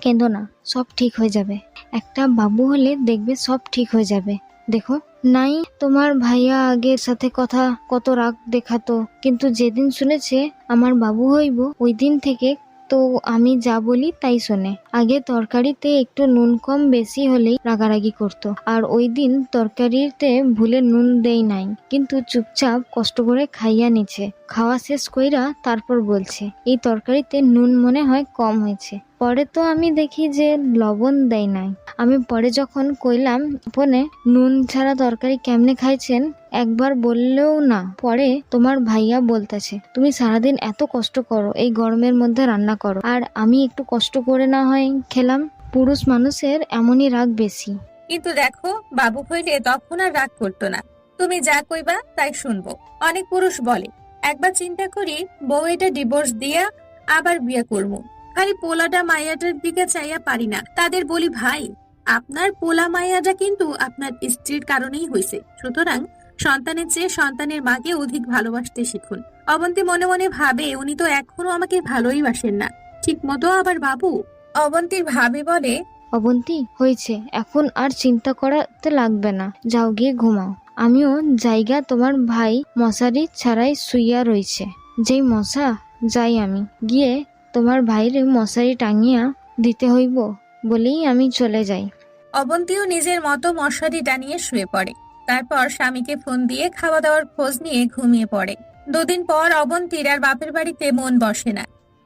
কেঁদো না, সব ঠিক হয়ে যাবে। একটা বাবু হলে দেখবে সব ঠিক হয়ে যাবে। দেখো নাই, তোমার ভাইয়া আগের সাথে কথা কত রাগ দেখাতো, কিন্তু যেদিন শুনেছে আমার বাবু হইব ওই দিন থেকে তো আমি যা বলি তাই শোনে। আগে তরকারিতে একটু নুন কম বেশি হলেই রাগারাগি করতো, আর ওই দিন তরকারিতে ভুলে নুন দেই নাই, কিন্তু চুপচাপ কষ্ট করে খাইয়া নিছে। খাওয়া শেষ কইরা তারপর বলছে এই তরকারিতে নুন মনে হয় কম হয়েছে। পরে তো আমি দেখি যে লবণ দেয় নাই। আমি পরে যখন কইলাম ফোনে নুন ছাড়া তরকারি কেমনে খাইছেন, একবার বললেও না। পরে তোমার ভাইয়া বলতেছে তুমি সারাদিন এত কষ্ট করো, এই গরমের মধ্যে রান্না করো, আর আমি একটু কষ্ট করে না হয় খেলাম। পুরুষ মানুষের এমনই রাগ বেশি। কিন্তু দেখো, বাবু হইলে তখন আর রাগ করতো না। তুমি যা কইবা তাই শুনবো। অনেক পুরুষ বলে, একবার চিন্তা করি বউ এটা ডিভোর্স দিয়া আবার বিয়ে করবো, খালি পোলাটা মাইয়াটার দিকে চাইয়া পারি না। তাদের বলি, ভাই আপনার পোলা মাইয়াটা কিন্তু আপনার স্ত্রীর কারণেই হয়েছে, সুতরাং সন্তানের চেয়ে সন্তানের মাকে অধিক ভালোবাসতে শিখুন। অবন্তী মনে মনে ভাবে, উনি তো এখনো আমাকে ভালোই বাসেন না ঠিক মতো। আবার বাবু। অবন্তীর ভাবি বলে, অবন্তী, হয়েছে, এখন আর চিন্তা করাতে লাগবে না, যাও গিয়ে ঘুমাও। আমিও জায়গা, তোমার ভাই মশারি ছাড়াই শুইয়া রয়েছে। যেই মশা, যাই আমি গিয়ে তোমার ভাইরে মশারি টাঙিয়া দিতে হইব বলেই আমি চলে যাই। অবন্তীও নিজের মতো মশারি টানিয়ে শুয়ে পড়ে। তারপর স্বামীকে ফোন দিয়ে খাওয়া দাওয়ার খোঁজ নিয়ে ঘুমিয়ে পড়ে। দুদিন পর অবন্তীর আর বাপের বাড়িতে মন বসে না,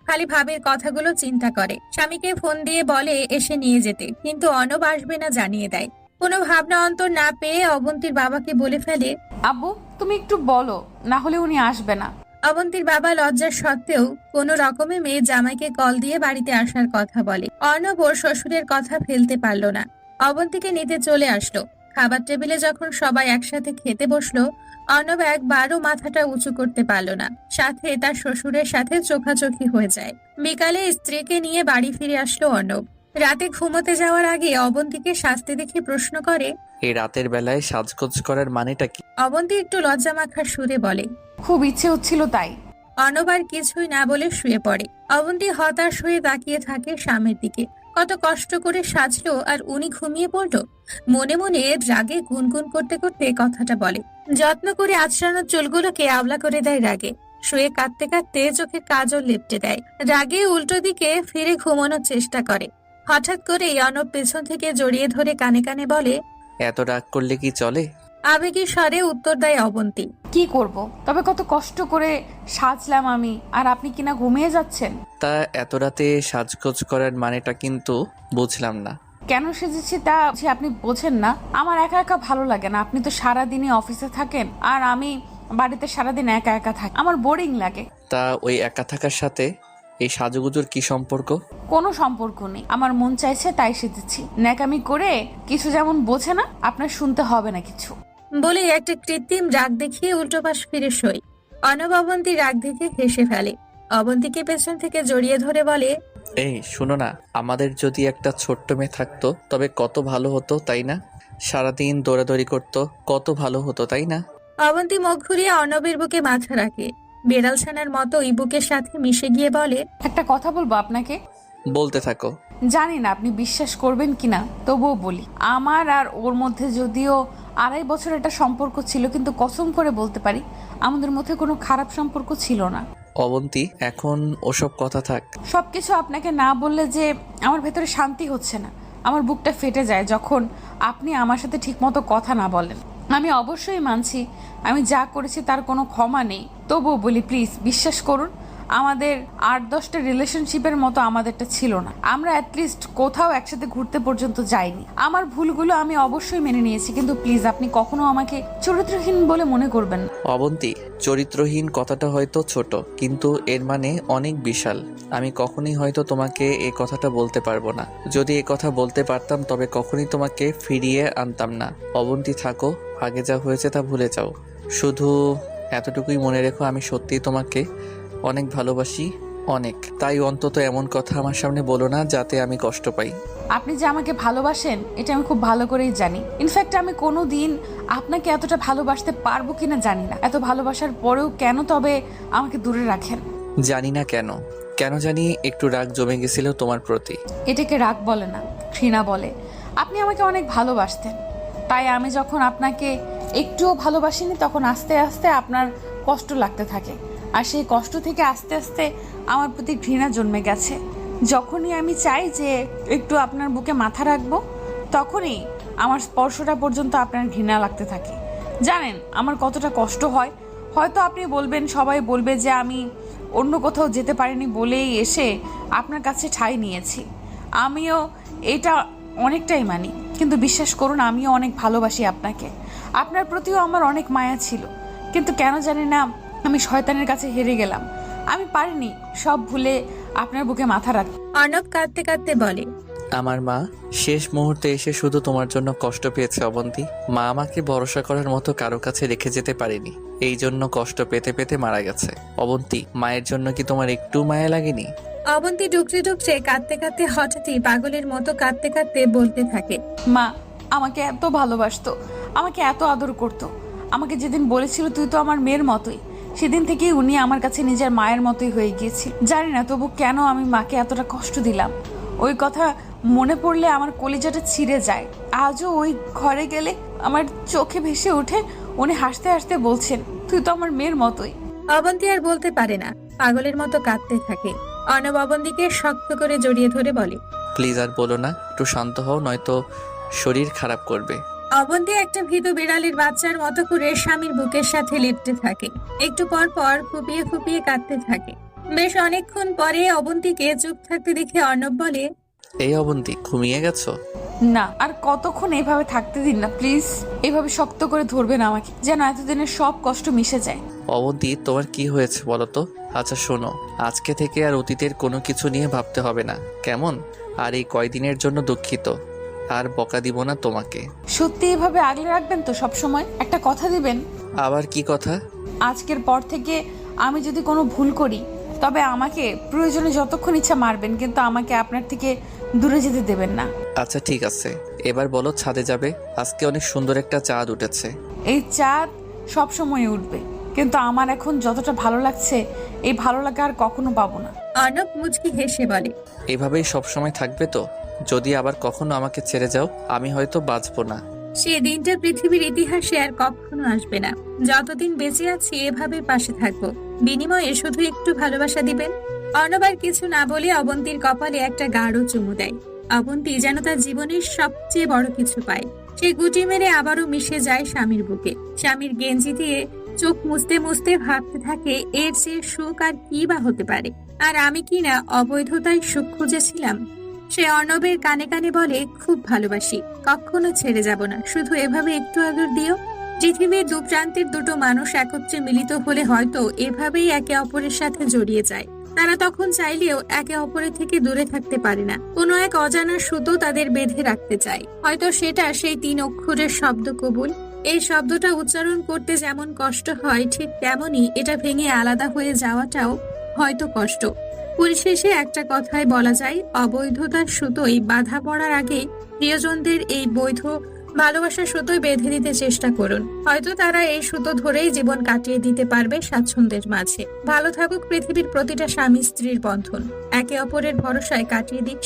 খালি ভাবের কথাগুলো চিন্তা করে। স্বামীকে ফোন দিয়ে বলে এসে নিয়ে যেতে, কিন্তু অর্ণব আসবে না জানিয়ে দেয়। কোনো ভাবনা অন্তর না পেয়ে অবন্তীর বাবাকে বলে ফেলে, আব্বু তুমি একটু বলো, না হলে উনি আসবে না। অবন্তীর বাবা লজ্জার সত্ত্বেও কোনো রকমে মেয়ে জামাইকে কল দিয়ে বাড়িতে আসার কথা বলে। অর্ণব ওর শ্বশুরের কথা ফেলতে পারল না, অবন্তীকে নিতে চলে আসলো। খাবার টেবিলে যখন সবাই একসাথে খেতে বসলো, অর্ণব একবারও মাথাটা উঁচু করতে পারলো না, সাথে তার শ্বশুরের সাথে চোখাচোখি হয়ে যায়। বিকালে স্ত্রীকে নিয়ে বাড়ি ফিরে আসলো অর্ণব। রাতে ঘুমোতে যাওয়ার আগে অবন্তীকে সাজতে দেখে প্রশ্ন করে, এই রাতের বেলায় সাজগোজ করার মানেটা কি? অবন্তী একটু লজ্জা মাখার সুরে বলে, খুব ইচ্ছে হচ্ছিল তাই। অর্ণব আর কিছুই না বলে শুয়ে পড়ে। অবন্তী হতাশ হয়ে তাকিয়ে থাকে স্বামীর দিকে। কত কষ্ট করে সাজলো আর উনি ঘুমিয়ে পড়লো। মনে মনে রাগে গুনগুন করতে করতে কথাটা বলে। যত্ন করে আঁচড়ানোর চুলগুলোকে আওলা করে দেয় রাগে। শুয়ে কাঁদতে কাঁদতে চোখে কাজল লেপটে দেয়। রাগে উল্টো দিকে ফিরে ঘুমানোর চেষ্টা করে। হঠাৎ করেই অর্ণব পেছন থেকে জড়িয়ে ধরে কানে কানে বলে, এত রাগ করলে কি চলে? আবেগী স্বরে উত্তর দেয় অবন্তী। কি করব, তবে কত কষ্ট করে সাজলাম আমি, আর আপনি কিনা ঘুমিয়ে যাচ্ছেন। তা এত রাতে সাজগোজ করার মানেটা কিন্তু বুঝলাম না। কেন সেজেছি তা যে আপনি বোঝেন না? আমার একা একা ভালো লাগে না। আপনি তো সারাদিনই অফিসে থাকেন, আর আমি বাড়িতে সারাদিন একা একা থাকি, আমার বোরিং লাগে। তা ওই একা থাকার সাথে এই সাজুগুজুর কি সম্পর্ক? কোনো সম্পর্ক নেই, আমার মন চাইছে তাই সেজেছি। ন্যাকামি করে কিছু যেমন বোঝে না, আপনার শুনতে হবে না কিছু। বলে একটা কৃত্রিম রাগ দেখিয়ে উল্টো পাশ ফিরে শোয়। অর্ণব অবন্তী রাগ দেখে হেসে ফেলে। অবন্তীকে পেছন থেকে জড়িয়ে ধরে বলে, এই শোনো না, আমাদের যদি একটা ছোট্ট মেয়ে থাকতো তবে কত ভালো হতো, তাই না? সারাদিন দৌড়াদৌড়ি করতো, কত ভালো হতো, তাই না? অবন্তী মুখ ঘুরিয়ে অর্ণবের বুকে মাথা রাখে। বেড়াল ছানার মতো ওই বুকের সাথে মিশে গিয়ে বলে, একটা কথা বলবো আপনাকে। বলতে থাকো। জানি না আপনি বিশ্বাস করবেন কিনা, তবুও বলি। আমার আর ওর মধ্যে যদিও 2.5 বছর একটা সম্পর্ক ছিল, কিন্তু কসম করে বলতে পারি আমাদের মধ্যে কোনো খারাপ সম্পর্ক ছিল না। অবন্তী, এখন ওসব কথা থাক। সবকিছু আপনাকে না বললে যে আমার ভেতরে শান্তি হচ্ছে না। আমার বুকটা ফেটে যায় যখন আপনি আমার সাথে ঠিকমতো কথা না বলেন। আমি অবশ্যই মানছি আমি যা করেছি তার কোনো ক্ষমা নেই, তবুও বলি প্লিজ বিশ্বাস করুন, আমাদের 8-10টা রিলেশনশিপের মতো আমাদেরটা ছিল না। আমরা অ্যাটলিস্ট কোথাও একসাথে ঘুরতে পর্যন্ত যাইনি। আমার ভুলগুলো আমি অবশ্যই মেনে নিয়েছি, কিন্তু প্লিজ আপনি কখনো আমাকে চরিত্রহীন বলে মনে করবেন না। অবন্তী, চরিত্রহীন কথাটা হয়তো ছোট, কিন্তু এর মানে অনেক বিশাল। আমি কখনোই হয়তো তোমাকে এই কথাটা বলতে পারবো না। যদি এই কথা বলতে পারতাম তবে কখনোই তোমাকে ফিরিয়ে আনতাম না। অবন্তী থাকো, আগে যা হয়েছে তা ভুলে যাও। শুধু এতটুকুই মনে রেখো, আমি সত্যিই তোমাকে অনেক ভালোবাসি, অনেক। তাই অন্তত এমন কথা আমার সামনে বলো না যাতে আমি কষ্ট পাই। আপনি যে আমাকে ভালোবাসেন এটা আমি খুব ভালো করেই জানি। ইনফ্যাক্ট আমি কোনো দিন আপনাকে এতটা ভালোবাসতে পারবো কিনা জানি না। এত ভালোবাসার পরেও কেন তবে আমাকে দূরে রাখেন? জানি না কেন জানি একটু রাগ জমে গেছিল তোমার প্রতি। এটাকে রাগ বলে না, ঘৃণা বলে। আপনি আমাকে অনেক ভালোবাসতেন, তাই আমি যখন আপনাকে একটুও ভালোবাসিনি তখন আস্তে আস্তে আপনার কষ্ট লাগতে থাকে, আর সেই কষ্ট থেকে আস্তে আস্তে আমার প্রতি ঘৃণা জন্মে গেছে। যখনই আমি চাই যে একটু আপনার বুকে মাথা রাখবো, তখনই আমার স্পর্শটা পর্যন্ত আপনার ঘৃণা লাগতে থাকে। জানেন আমার কতটা কষ্ট হয়? হয়তো আপনি বলবেন, সবাই বলবে যে আমি অন্য কোথাও যেতে পারিনি বলেই এসে আপনার কাছে ঠাঁই নিয়েছি। আমিও এটা অনেকটাই মানি, কিন্তু বিশ্বাস করুন আমিও অনেক ভালোবাসি আপনাকে। আপনার প্রতিও আমার অনেক মায়া ছিল, কিন্তু কেন জানি না আমি শয়তানের কাছে হেরে গেলাম। আমি পারিনি সব ভুলে আপনার বুকে মাথা রাখতে। অর্ণব কাঁদতে কাঁদতে বলে, আমার মা শেষ মুহূর্তে এসে শুধু তোমার জন্য কষ্ট পেয়েছে অবন্তী। মা আমাকে ভরসা করার মতো কারো কাছে রেখে যেতে পারেনি, এই জন্য কষ্ট পেতে পেতে মারা গেছে। অবন্তী, মায়ের জন্য কি তোমার একটু মায়া লাগেনি? অবন্তী ডুকরে ডুকরে কাঁদতে কাঁদতে হঠাৎই পাগলের মতো কাঁদতে কাঁদতে বলতে থাকে, মা আমাকে এত ভালোবাসতো, আমাকে এত আদর করতো। আমাকে যেদিন বলেছিল তুই তো আমার মেয়ের মতোই, সেদিন থেকেই উনি আমার কাছে নিজের মায়ের মতোই হয়ে গিয়েছিল। জানি না তবু কেন আমি মাকে এতটা কষ্ট দিলাম। ওই কথা মনে পড়লে আমার কলিজাটা ছিঁড়ে যায়। আজও ওই ঘরে গেলে আমার চোখে ভেসে ওঠে উনি হাসতে হাসতে বলছেন তুই তো আমার মেয়ের মতোই। অবন্তী আর বলতে পারে না, পাগলের মতো কাঁদতে থাকে। অর্ণব অবন্তীকে শক্ত করে জড়িয়ে ধরে বলে, প্লিজ আর বলো না, একটু শান্ত হও, নয়তো শরীর খারাপ করবে। অবন্তী একটা ভীতু বিড়ালের বাচ্চার মতো করে স্বামীর বুকের সাথে লিপতে থাকে। একটু পর পর ফুপিয়ে ফুপিয়ে কাঁদতে থাকে। বেশ অনেকক্ষণ পরে অবন্তীকে চুপ থাকতে দেখে অর্ণব বলে, এই অবন্তী, ঘুমিয়ে গেছো? না, আর কতক্ষণ এইভাবে থাকতে দিন না প্লিজ। এইভাবে শক্ত করে ধরবেন আমাকে, যেন এতদিনের সব কষ্ট মিশে যায়। অবন্তী, তোমার কি হয়েছে বলো তো? আচ্ছা শোনো, আজকে থেকে আর অতীতের কোনো কিছু নিয়ে ভাবতে হবে না, কেমন? আর এই কয়দিনের জন্য দুঃখিত, আর বকা দিব না তোমাকে। সত্যি এভাবে আগলে রাখবেন তো সব সময়? একটা কথা দিবেন? আবার কি কথা? আজকের পর থেকে আমি যদি কোনো ভুল করি তবে আমাকে প্রয়োজনে যতক্ষণ ইচ্ছা মারবেন, কিন্তু আমাকে আপনার থেকে দূরে যেতে দেবেন না। আচ্ছা ঠিক আছে, এবার বলো ছাদে যাবে? আজকে অনেক সুন্দর একটা চাঁদ উঠেছে। এই চাঁদ সব সময় উঠবে, কিন্তু আমার এখন যতটা ভালো লাগছে এই ভালো লাগা আর কখনো পাবো না। অর্ণব মুচকি হেসে বলে, এভাবেই সব সময় থাকবে তো? যদি আবার কখনো আমাকে ছেড়ে যাও আমি হয়তো বাঁচবো না। সে দিনটা পৃথিবীর ইতিহাসে আর কখনো আসবে না। যতদিন বেঁচে আছি এভাবে পাশে থাকবো, বিনিময়ে শুধু একটু ভালোবাসা দিবেন। অর্ণব আর কিছু না বলে অবন্তীর কপালে একটা গাঢ় চুমু দেয়। অবন্তী যেন তার জীবনের সবচেয়ে বড় কিছু পায়। সে গুটি মেরে আবারও মিশে যায় স্বামীর বুকে। স্বামীর গেঞ্জি দিয়ে চোখ মুছতে মুছতে ভাবতে থাকে এর চেয়ে সুখ আর কি বা হতে পারে। আর আমি কি না অবৈধতায় সুখ খুঁজেছিলাম? সে অর্ণবের কানে কানে বলে, খুব ভালোবাসি, কখনো ছেড়ে যাব না, শুধু এভাবে একটু আদর দিও। পৃথিবীর দু প্রান্তের দুটো মানুষ একত্রে মিলিত হলে হয়তো এভাবেই একে অপরের সাথে জড়িয়ে যায়। তারা তখন চাইলেও একে অপরের থেকে দূরে থাকতে পারে না। কোনো এক অজানা সুতো তাদের বেঁধে রাখতে চায়। হয়তো সেটা সেই 3 অক্ষরের শব্দ কবুল। এই শব্দটা উচ্চারণ করতে যেমন কষ্ট হয়, ঠিক তেমনই এটা ভেঙে আলাদা হয়ে যাওয়াটাও হয়তো কষ্ট। পরিশেষে একটা কথায় বলা যায়, অবৈধতার সুতোই বাধা পড়ার আগে প্রিয়জনদের এই বৈধ ভালোবাসার সুতোই বেঁধে দিতে চেষ্টা করুন। হয়তো তারা এই সুতো ধরেই জীবন কাটিয়ে দিতে পারবে স্বাচ্ছন্দ্যের মাঝে। ভালো থাকুক পৃথিবীর প্রতিটা স্বামী স্ত্রীর বন্ধন, একে অপরের ভরসায় কাটিয়ে দিক